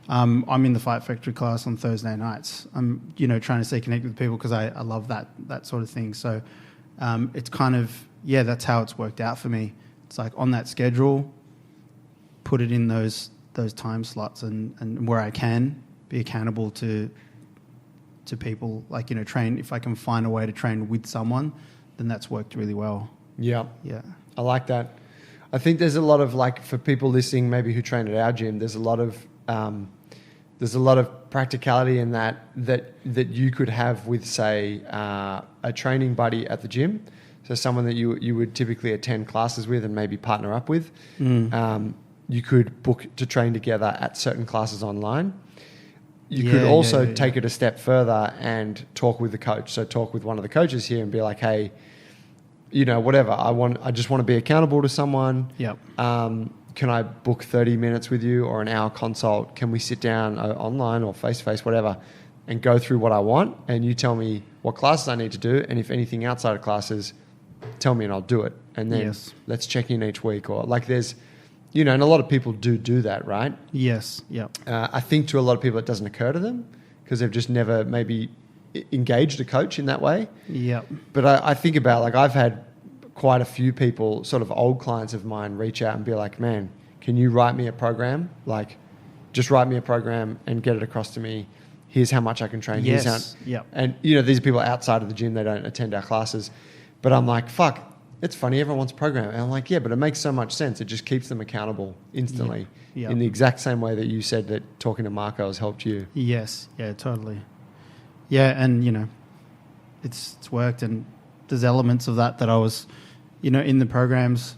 I'm in the Fight Factory class on Thursday nights. I'm, trying to stay connected with people because I love that sort of thing. So it's kind of, that's how it's worked out for me. It's like on that schedule, put it in those time slots and where I can be accountable to people, train. If I can find a way to train with someone, then that's worked really well. Yeah. Yeah. I like that. I think there's a lot of for people listening, maybe who train at our gym, there's a lot of practicality in that you could have with, say, a training buddy at the gym. So someone that you would typically attend classes with and maybe partner up with. You could book to train together at certain classes online. You could also take it a step further and talk with the coach. So talk with one of the coaches here and be like, hey, whatever, I just want to be accountable to someone. Yep. Can I book 30 minutes with you or an hour consult? Can we sit down online or face-to-face, whatever, and go through what I want? And you tell me what classes I need to do. And if anything outside of classes, tell me and I'll do it. And then let's check in each week. Or there's, and a lot of people do that, right? Yes. Yep. I think to a lot of people it doesn't occur to them because they've just never maybe engaged a coach in that way. Yep. But I think about, I've had quite a few people, sort of old clients of mine, reach out and be like, man, can you write me a program? Just write me a program and get it across to me. Here's how much I can train. Yes. And, these are people outside of the gym. They don't attend our classes. But I'm like, fuck, it's funny. Everyone wants a program. And I'm like, yeah, but it makes so much sense. It just keeps them accountable instantly in the exact same way that you said that talking to Marco has helped you. Yes. Yeah, totally. Yeah, and, it's worked. And there's elements of that I was, in the programs.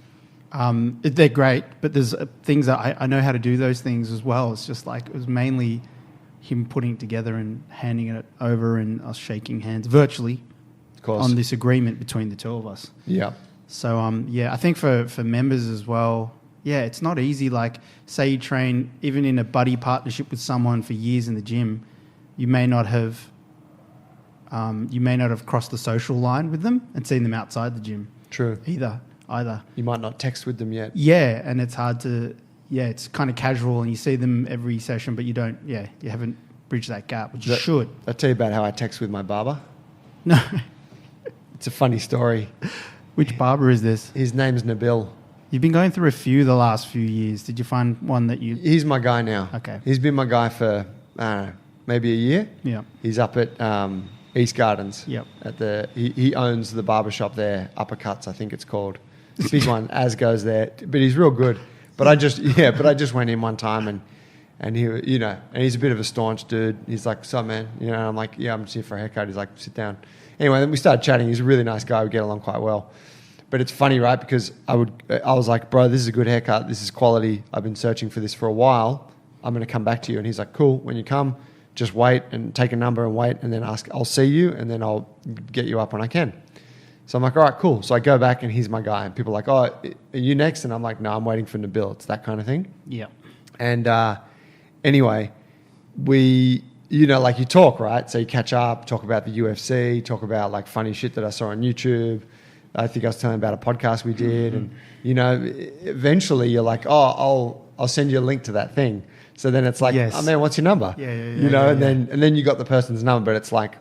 They're great, but there's things that I know how to do those things as well. It's just it was mainly him putting it together and handing it over and us shaking hands virtually on this agreement between the two of us. Yeah. So, I think for members as well, it's not easy. Say you train even in a buddy partnership with someone for years in the gym, you may not have crossed the social line with them and seen them outside the gym. True. Either. You might not text with them yet. Yeah, and it's hard to, it's kind of casual and you see them every session, but you don't, you haven't bridged that gap, which you should. I'll tell you about how I text with my barber. No. It's a funny story. Which barber is this? His name's Nabil. You've been going through a few the last few years. Did you find one that you... He's my guy now. Okay. He's been my guy for, I don't know, maybe a year. Yeah. He's up at East Gardens. Yep. He owns the barbershop there, Uppercuts, I think it's called. It's a big one. Az goes there, but he's real good. But I just went in one time and he, and he's a bit of a staunch dude. He's like, "What's up, man?" I'm like, "Yeah, I'm just here for a haircut." He's like, "Sit down." Anyway, then we started chatting. He's a really nice guy. We get along quite well. But it's funny, right? Because I was like, "Bro, this is a good haircut. This is quality. I've been searching for this for a while. I'm going to come back to you." And he's like, "Cool. When you come, just wait and take a number and wait, and then ask. I'll see you, and then I'll get you up when I can." So I'm like, all right, cool. So I go back and he's my guy. And people are like, "Oh, are you next?" And I'm like, "No, I'm waiting for Nabil." It's that kind of thing. Yeah. And anyway, we, you talk, right? So you catch up, talk about the UFC, talk about funny shit that I saw on YouTube. I think I was telling about a podcast we did. And, eventually you're like, "Oh, I'll send you a link to that thing. So then it's like, Yes. oh man, what's your number? Yeah, you know, and then you got the person's number, but it's like,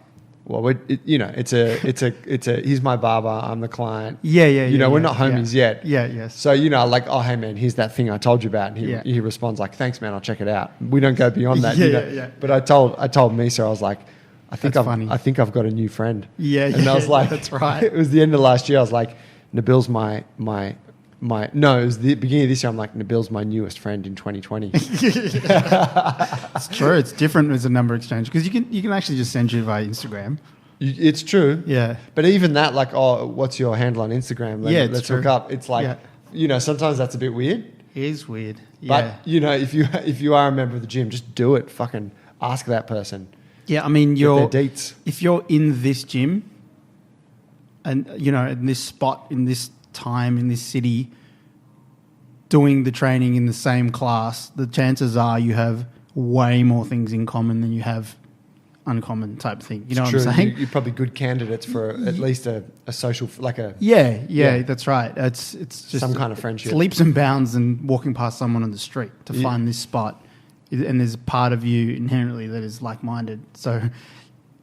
well, it's a here's my barber, I'm the client. We're not homies yet. Yes. So, like, oh, hey man, here's that thing I told you about. And he responds like, thanks man, I'll check it out. We don't go beyond that. But I told Misa, I was like, I think I've got a new friend. And I was like, that's right. It was the end of last year. I was like, Nabil's no, it was the beginning of this year. I'm like, Nabil's my newest friend in 2020. It's true. It's different as a number exchange because you can actually just send you via Instagram. It's true. Yeah. But even that, like, oh, what's your handle on Instagram? Let's hook up. It's like, sometimes that's a bit weird. It is weird. Yeah. But, if you are a member of the gym, just do it. Fucking ask that person. Yeah, I mean, Get their dates. If you're in this gym and, in this spot, in this time, in this city, doing the training in the same class, the chances are you have way more things in common than you have uncommon type thing. You know what I'm saying? You're probably good candidates for at least a social, like a... Yeah, that's right. It's just... some kind of friendship. It's leaps and bounds and walking past someone on the street to find this spot. And there's a part of you inherently that is like-minded. So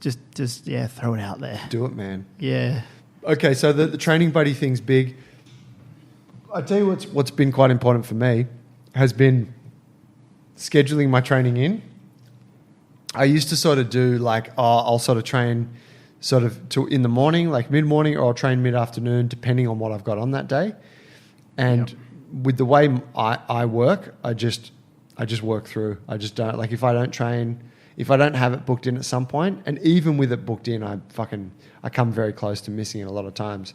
just throw it out there. Do it, man. Yeah. Okay, so the training buddy thing's big. I tell you what's been quite important for me has been scheduling my training in. I used to sort of do like, I'll sort of train sort of in the morning, like mid-morning, or I'll train mid-afternoon, depending on what I've got on that day. And with the way I work, I just work through. I just don't, like, if I don't train, if I don't have it booked in at some point, and even with it booked in, I come very close to missing it a lot of times.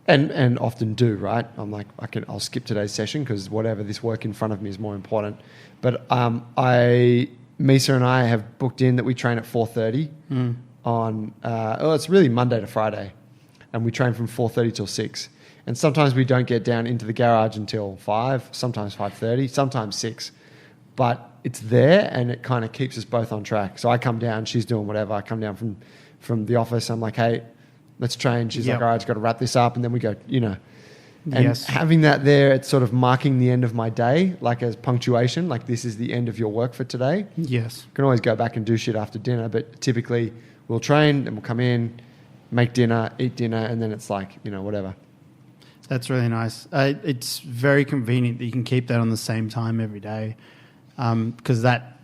And often do, right? I'm like, I'll skip today's session because whatever, this work in front of me is more important. But Misa and I have booked in that we train at 4:30 on, it's really Monday to Friday. And we train from 4:30 till 6. And sometimes we don't get down into the garage until 5, sometimes 5:30, sometimes 6. But it's there and it kind of keeps us both on track. So I come down, she's doing whatever. I come down from the office. I'm like, hey, let's train. She's like, all right, I've got to wrap this up. And then we go, And having that there, it's sort of marking the end of my day, like as punctuation, like this is the end of your work for today. Yes. You can always go back and do shit after dinner, but typically we'll train and we'll come in, make dinner, eat dinner, and then it's like, whatever. That's really nice. It's very convenient that you can keep that on the same time every day, because that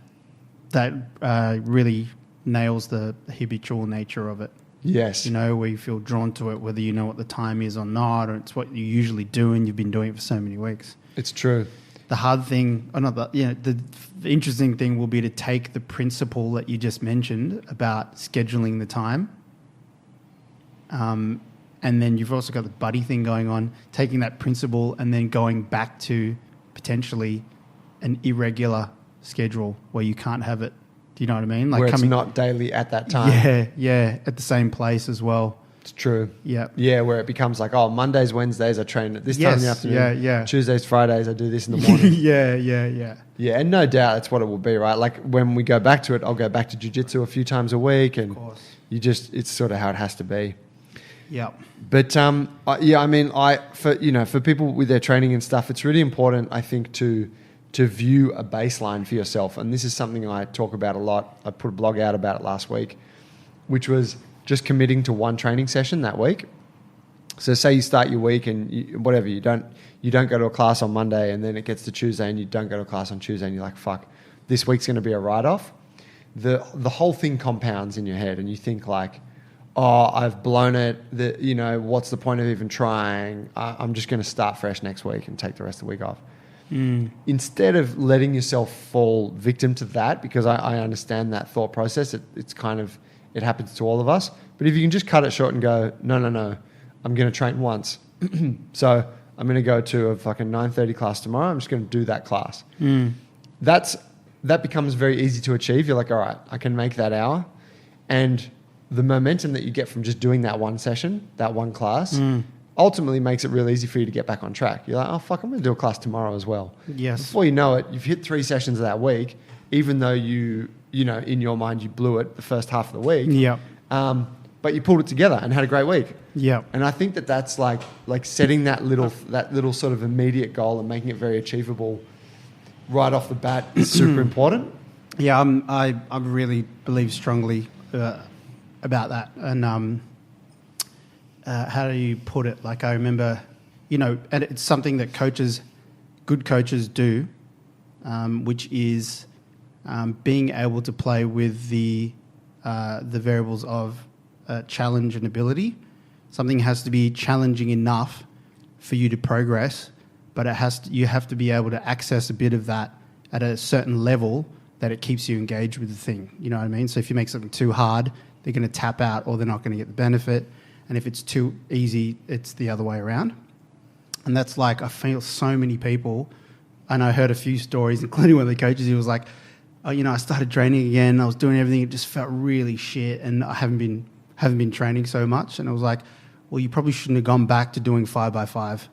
really nails the habitual nature of it. Yes. Where you feel drawn to it, whether you know what the time is or not, or it's what you usually do and you've been doing it for so many weeks. It's true. The hard thing, the interesting thing will be to take the principle that you just mentioned about scheduling the time. And then you've also got the buddy thing going on, taking that principle and then going back to potentially an irregular schedule where you can't have it. Do you know what I mean? Like where it's not daily at that time. Yeah, at the same place as well. It's true. Yeah. Yeah, where it becomes like, Mondays, Wednesdays I train at this time in the afternoon. Yeah. Tuesdays, Fridays I do this in the morning. Yeah. Yeah, and no doubt that's what it will be, right? Like when we go back to it, I'll go back to jiu-jitsu a few times a week, and it's sort of how it has to be. Yeah. But for people with their training and stuff, it's really important, I think, to view a baseline for yourself. And this is something I talk about a lot. I put a blog out about it last week, which was just committing to one training session that week. So say you start your week and you don't go to a class on Monday, and then it gets to Tuesday and you don't go to a class on Tuesday, and you're like, fuck, this week's going to be a write-off. The whole thing compounds in your head, and you think like, I've blown it. What's the point of even trying? I'm just going to start fresh next week and take the rest of the week off. Instead of letting yourself fall victim to that, because I understand that thought process, it happens to all of us. But if you can just cut it short and go, no, I'm going to train once. So I'm going to go to a fucking 9:30 class tomorrow. I'm just going to do that class. That becomes very easy to achieve. You're like, all right, I can make that hour. And the momentum that you get from just doing that one session, that one class, ultimately makes it real easy for you to get back on track. You're like, I'm going to do a class tomorrow as well. Yes. Before you know it, you've hit 3 sessions that week, even though in your mind you blew it the first half of the week. Yeah. But you pulled it together and had a great week. Yeah. And I think that's like setting that little sort of immediate goal and making it very achievable right off the bat is super important. Yeah, I really believe strongly about that. And how do you put it? Like I remember, and it's something that good coaches do, which is being able to play with the variables of challenge and ability. Something has to be challenging enough for you to progress, but you have to be able to access a bit of that at a certain level that it keeps you engaged with the thing. You know what I mean? So if you make something too hard, they're going to tap out or they're not going to get the benefit. And if it's too easy, it's the other way around. And that's like, I feel so many people, and I heard a few stories, including one of the coaches, he was like, oh, I started training again. I was doing everything. It just felt really shit. And I haven't been training so much. And I was like, well, you probably shouldn't have gone back to doing 5x5,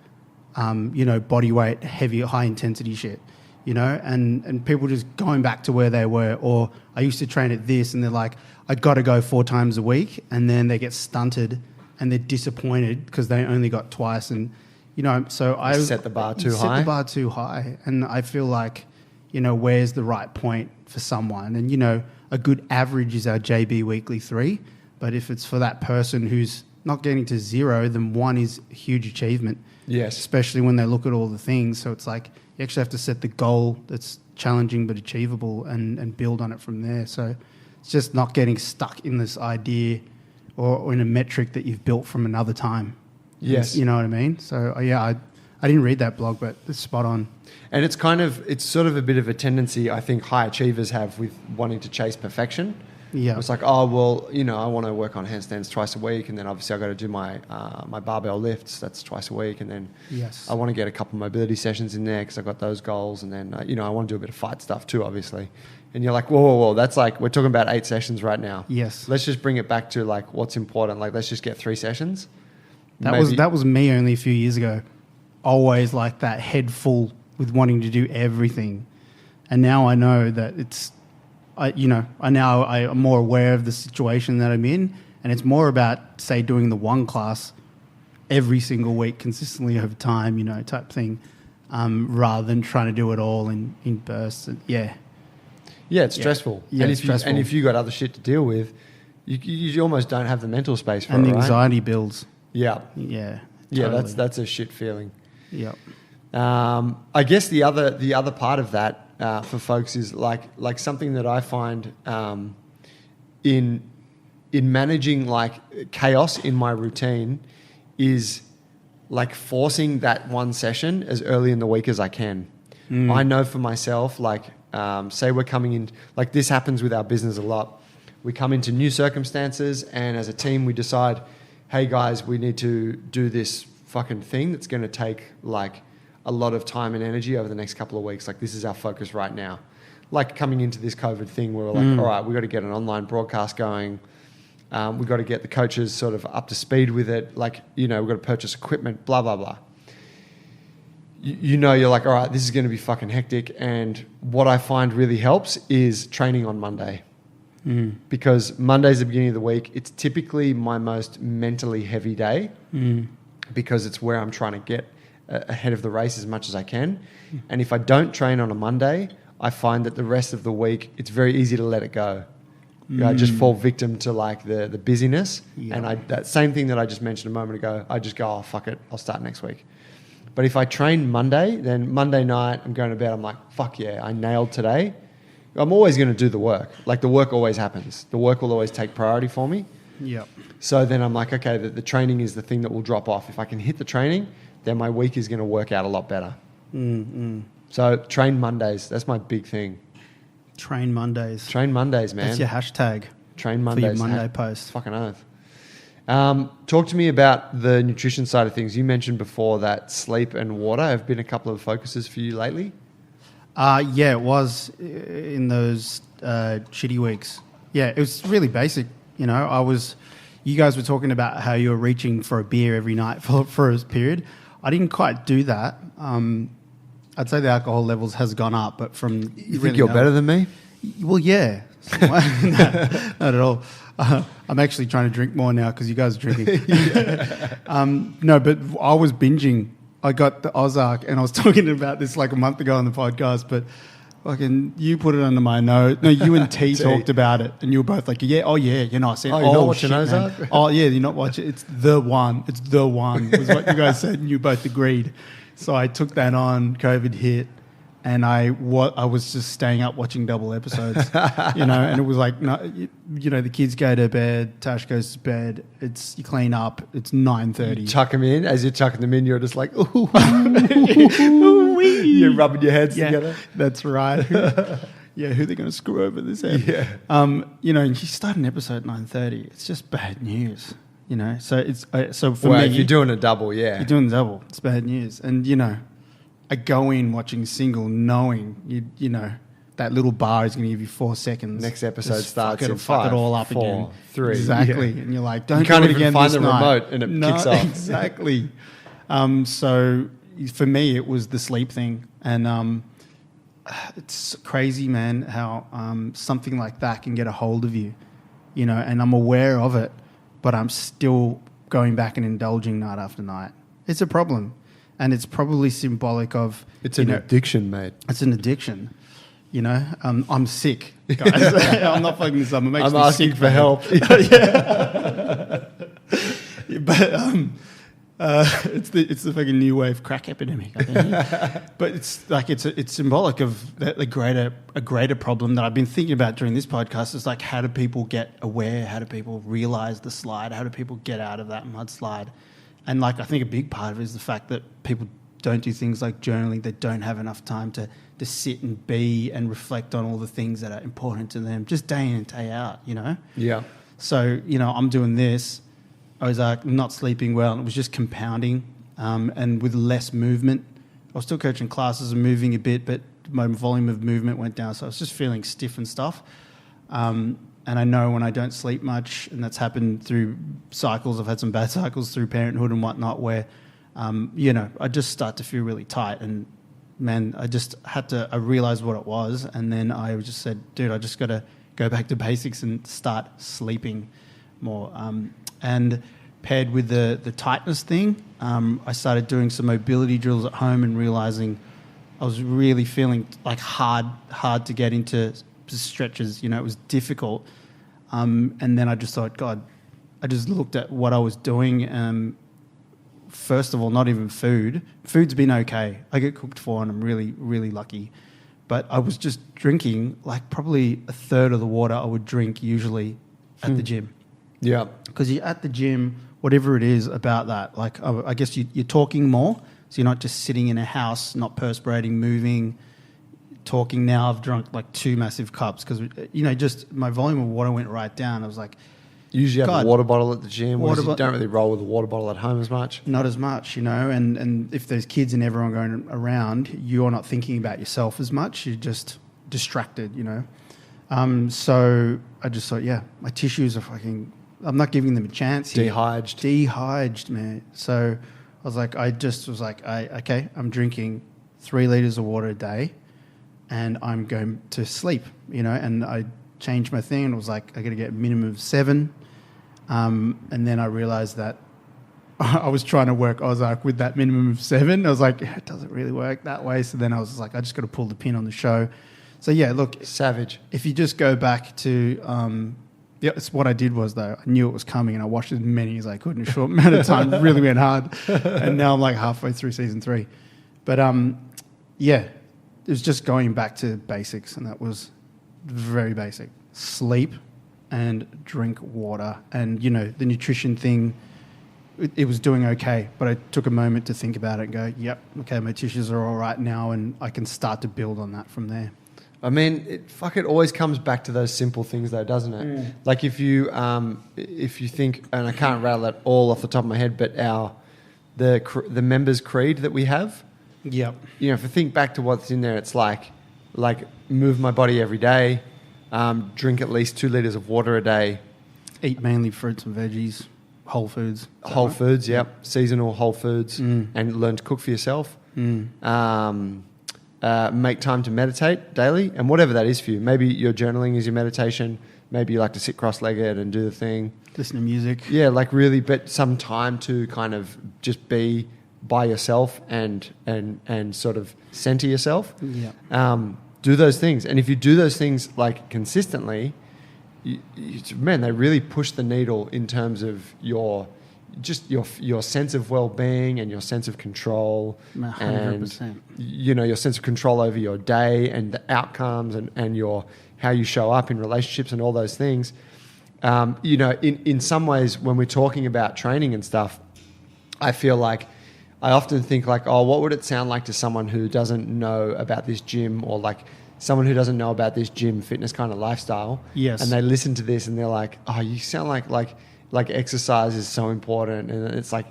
body weight, heavy, high intensity shit, and people just going back to where they were. Or I used to train at this and they're like, I got to go 4 times a week. And then they get stunted and they're disappointed because they only got twice. And, so I set the bar too high. Set the bar too high. And I feel like, where's the right point for someone? And, a good average is our JB Weekly 3. But if it's for that person who's not getting to 0, then 1 is a huge achievement. Yes. Especially when they look at all the things. So it's like you actually have to set the goal that's challenging but achievable and build on it from there. So it's just not getting stuck in this idea or in a metric that you've built from another time. Yes. You know what I mean? So, I didn't read that blog, but it's spot on. And it's sort of a bit of a tendency I think high achievers have with wanting to chase perfection. Yeah. It's like, oh, well, I want to work on handstands twice a week, and then obviously I got to do my barbell lifts. That's twice a week, and then yes. I want to get a couple mobility sessions in there because I've got those goals, and then I want to do a bit of fight stuff too, obviously. And you're like, whoa, that's like we're talking about 8 sessions right now. Yes. Let's just bring it back to like what's important. Like let's just get 3 sessions. That was me only a few years ago. Always like that, head full with wanting to do everything, and now I know that it's. I'm more aware of the situation that I'm in, and it's more about, say, doing the 1 class every single week consistently over time, type thing, rather than trying to do it all in bursts. Yeah, it's stressful. Yeah, and it's stressful. And if you got other shit to deal with, you almost don't have the mental space for and it, the right? anxiety builds. Yeah. Yeah. Yeah, totally. that's a shit feeling. Yeah. I guess the other part of that for folks is like something that I find in managing like chaos in my routine is like forcing that one session as early in the week as I can. I know for myself, like say we're coming in, like this happens with our business a lot. We come into new circumstances, and as a team we decide, hey guys, we need to do this fucking thing that's going to take like a lot of time and energy over the next couple of weeks. Like this is our focus right now. Like coming into this COVID thing, we're like, all right, we've got to get an online broadcast going. We've got to get the coaches sort of up to speed with it. Like, we've got to purchase equipment, blah, blah, blah. You're like, all right, this is going to be fucking hectic. And what I find really helps is training on Monday. Because Monday's the beginning of the week. It's typically my most mentally heavy day because it's where I'm trying to get ahead of the race as much as I can. And if I don't train on a Monday, I find that the rest of the week, it's very easy to let it go. I just fall victim to like the busyness. Yeah. And that same thing that I just mentioned a moment ago, I just go, oh, fuck it, I'll start next week. But if I train Monday, then Monday night I'm going to bed, I'm like, fuck yeah, I nailed today. I'm always going to do the work. Like the work always happens. The work will always take priority for me. Yep. So then I'm like, okay, the training is the thing that will drop off. If I can hit the training, then my week is going to work out a lot better. So train Mondays. That's my big thing. Train Mondays. Train Mondays, man. That's your hashtag. Train Mondays. For your Monday post. Fucking oath. Talk to me about the nutrition side of things. You mentioned before that sleep and water have been a couple of focuses for you lately. Yeah, it was in those shitty weeks. Yeah, it was really basic. You guys were talking about how you were reaching for a beer every night for a period. I didn't quite do that. I'd say the alcohol levels has gone up, but from... You think you're better than me? Well, yeah. Not at all. I'm actually trying to drink more now because you guys are drinking. No, but I was binging I got the Ozark, and I was talking about this like a month ago on the podcast, but fucking you put it under my nose. No, you and T talked about it, and you were both like, yeah, oh yeah, you're not saying, Oh, you're not watching shit, Ozark? man. Oh yeah, you're not watching. It's the one. It's the one. Was what you guys said, and you both agreed. So I took that on. COVID hit. And I was just staying up watching double episodes, and it was like, no, the kids go to bed, Tash goes to bed, you clean up, it's 9:30. Chuck them in. As you're chucking them in, you're just like, ooh. You're rubbing your heads together. That's right. Yeah, who they're going to screw over this end? Yeah. And you start an episode at 9:30. It's just bad news, So it's so for me, if you're doing a double, yeah. you're doing double. It's bad news, and I go in watching single, knowing that little bar is going to give you 4 seconds. Next episode Just starts in fuck 5, it all up 4, again. 3. Exactly, Yeah. and you're like, don't You can't do it even again find this the night. remote and it kicks off. Exactly. So for me, it was the sleep thing, and it's crazy, man, how something like that can get a hold of you, and I'm aware of it, but I'm still going back and indulging night after night. It's a problem. And it's probably symbolic of... It's an addiction, mate. It's an addiction. I'm sick, guys. I'm not fucking this up. I'm asking sick, for help. But it's the fucking new wave crack epidemic, I think. But it's like it's symbolic of a greater problem that I've been thinking about during this podcast. Is like, how do people get aware? How do people realize the slide? How do people get out of that mudslide? And like, I think a big part of it is the fact that people don't do things like journaling. They don't have enough time to sit and be and reflect on all the things that are important to them, just day in and day out, Yeah. So, I'm doing this. I was not sleeping well, and it was just compounding, and with less movement. I was still coaching classes and moving a bit, but my volume of movement went down, so I was just feeling stiff and stuff. And I know when I don't sleep much, and that's happened through cycles, I've had some bad cycles through parenthood and whatnot, where, I just start to feel really tight. And, man, I realized what it was. And then I just said, dude, I just got to go back to basics and start sleeping more. And paired with the tightness thing, I started doing some mobility drills at home and realizing I was really feeling like hard to get into stretches. It was difficult. And then I just thought, God, I just looked at what I was doing. First of all, not even food. Food's been okay. I get cooked for, and I'm really, really lucky. But I was just drinking like probably a third of the water I would drink usually at the gym. Yeah. Because you're at the gym, whatever it is about that, like I guess you're talking more. So you're not just sitting in a house, not perspirating, moving, talking. Now I've drunk like 2 massive cups because, just my volume of water went right down. I was like... Usually have a water bottle at the gym. You don't really roll with a water bottle at home as much. Not as much, and if there's kids and everyone going around, you're not thinking about yourself as much. You're just distracted, So I just thought, my tissues are fucking... I'm not giving them a chance here. Dehydrated, man. So I was like, okay, I'm drinking 3 litres of water a day and I'm going to sleep, and I changed my thing and it was like, I got to get a minimum of 7. And then I realized that I was trying to work Ozark with that minimum of 7. I was like, it doesn't really work that way. So then I was like, I just got to pull the pin on the show. So look. Savage. If you just go back to, it's what I did was, though, I knew it was coming and I watched as many as I could in a short amount of time. Really went hard. And now I'm like halfway through season 3. But it was just going back to basics, and that was very basic. Sleep and drink water. And, the nutrition thing, it was doing okay, but I took a moment to think about it and go, yep, okay, my tissues are all right now, and I can start to build on that from there. I mean, it always comes back to those simple things, though, doesn't it? Mm. Like if you think, and I can't rattle it all off the top of my head, but the members' creed that we have. Yep. If I think back to what's in there, it's like move my body every day, drink at least 2 litres of water a day, eat mainly fruits and veggies, whole foods. Whole foods, yep, seasonal whole foods, and learn to cook for yourself. Make time to meditate daily, and whatever that is for you. Maybe your journaling is your meditation. Maybe you like to sit cross-legged and do the thing. Listen to music. Yeah, like really, but some time to kind of just be by yourself and sort of center yourself. Yeah. Do those things, and if you do those things like consistently, man, they really push the needle in terms of your sense of well-being and your sense of control, 100%. and your sense of control over your day and the outcomes and your how you show up in relationships and all those things. In some ways, when we're talking about training and stuff, I feel like I often think like, oh, what would it sound like to someone who doesn't know about this gym, or like someone who doesn't know about this gym fitness kind of lifestyle? Yes. And they listen to this and they're like, oh, you sound like exercise is so important. And it's like,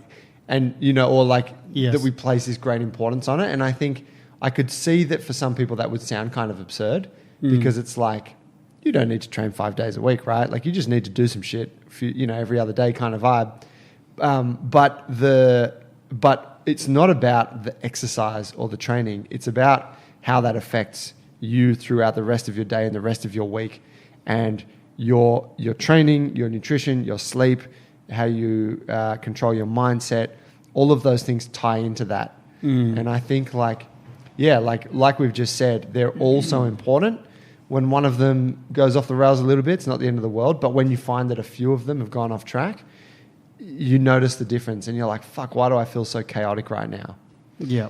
or like Yes. that we place this great importance on it. And I think I could see that for some people that would sound kind of absurd, because it's like, you don't need to train 5 days a week, right? Like you just need to do some shit, every other day kind of vibe. But it's not about the exercise or the training. It's about how that affects you throughout the rest of your day and the rest of your week, and your training, your nutrition, your sleep, how you control your mindset. All of those things tie into that. And I think like we've just said, they're all so important. When one of them goes off the rails a little bit, it's not the end of the world. But when you find that a few of them have gone off track, you notice the difference, and you're like, fuck, why do I feel so chaotic right now? Yeah.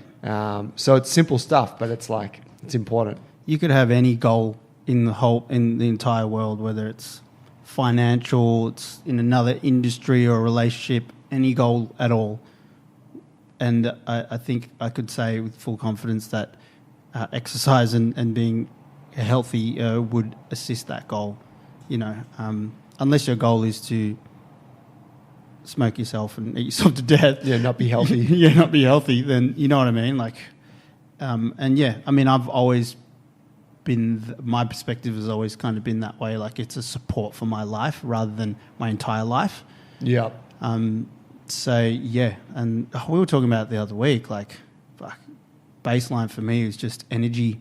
So it's simple stuff, but it's like, it's important. You could have any goal in the entire world, whether it's financial, it's in another industry or a relationship, any goal at all. And I think I could say with full confidence that exercise and being healthy would assist that goal. Unless your goal is to smoke yourself and eat yourself to death. Yeah, not be healthy. Yeah, not be healthy, then you know what I mean? Like, I've always been, my perspective has always kind of been that way. Like, it's a support for my life rather than my entire life. Yeah. So, yeah. And we were talking about it the other week, like, baseline for me is just energy,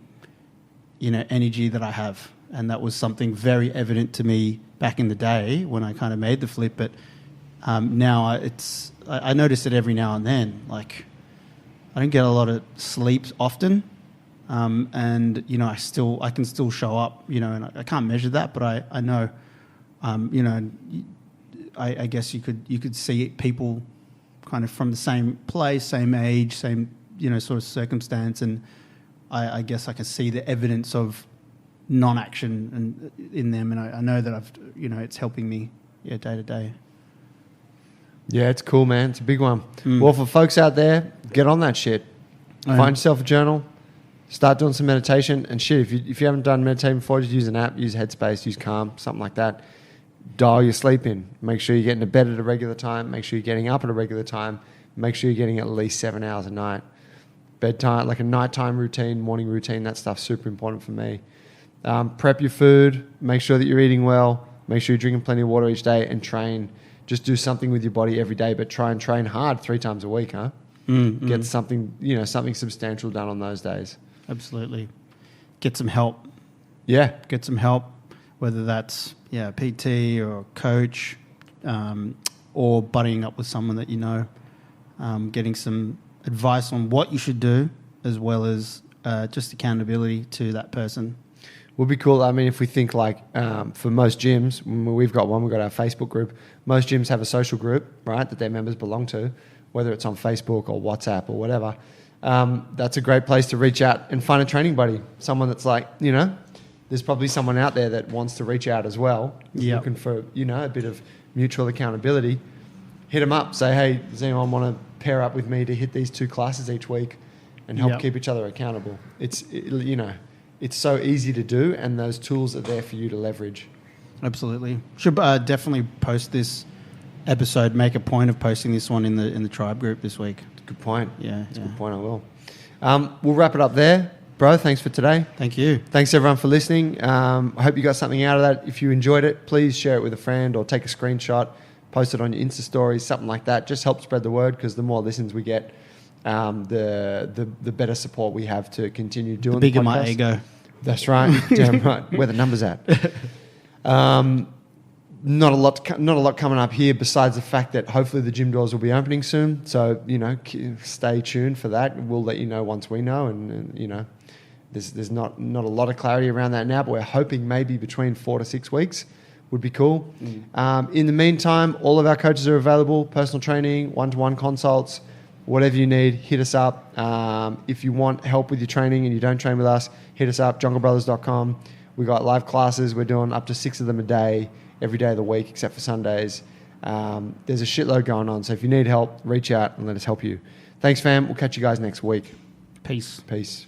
energy that I have. And that was something very evident to me back in the day when I kind of made the flip. But now I notice it every now and then. Like, I don't get a lot of sleep often, and I can still show up. And I can't measure that, but I know. I guess you could see people kind of from the same place, same age, same sort of circumstance, and I guess I can see the evidence of non-action and in them, and I know that it's helping me day to day. Yeah, it's cool, man. It's a big one. Well, for folks out there, get on that shit. Find yourself a journal, start doing some meditation, and shit, if you haven't done meditation before, just use an app, use Headspace, use Calm, something like that. Dial your sleep in. Make sure you're getting to bed at a regular time. Make sure you're getting up at a regular time. Make sure you're getting at least 7 hours a night. Bedtime, like a nighttime routine, morning routine, that stuff's super important for me. Prep your food. Make sure that you're eating well. Make sure you're drinking plenty of water each day, and train. Just do something with your body every day, but try and train hard 3 times a week, huh? Get something, something substantial done on those days. Absolutely. Get some help. Yeah. Get some help, whether that's PT or a coach, or buddying up with someone that you know, getting some advice on what you should do, as well as just accountability to that person. Would be cool. I mean, if we think like for most gyms, we've got our Facebook group. Most gyms have a social group, right, that their members belong to, whether it's on Facebook or WhatsApp or whatever. That's a great place to reach out and find a training buddy, someone that's like, there's probably someone out there that wants to reach out as well, looking for, a bit of mutual accountability. Hit them up, say, hey, does anyone want to pair up with me to hit these 2 classes each week and help keep each other accountable? It's so easy to do, and those tools are there for you to leverage. Absolutely. Should definitely post this episode, make a point of posting this one in the tribe group this week. Good point. Yeah. That's a good point, I will. We'll wrap it up there. Bro, thanks for today. Thank you. Thanks, everyone, for listening. I hope you got something out of that. If you enjoyed it, please share it with a friend or take a screenshot, post it on your Insta stories, something like that. Just help spread the word, because the more listens we get, the better support we have to continue doing the bigger podcast. my ego. That's right. Damn right. Where the numbers at. not a lot coming up here besides the fact that hopefully the gym doors will be opening soon. So, stay tuned for that. We'll let you know once we know. And there's not a lot of clarity around that now, but we're hoping maybe between 4 to 6 weeks would be cool. In the meantime, all of our coaches are available, personal training, one-to-one consults, whatever you need, hit us up. If you want help with your training and you don't train with us, hit us up, junglebrothers.com. We got live classes. We're doing up to 6 of them a day, every day of the week except for Sundays. There's a shitload going on. So if you need help, reach out and let us help you. Thanks, fam. We'll catch you guys next week. Peace. Peace.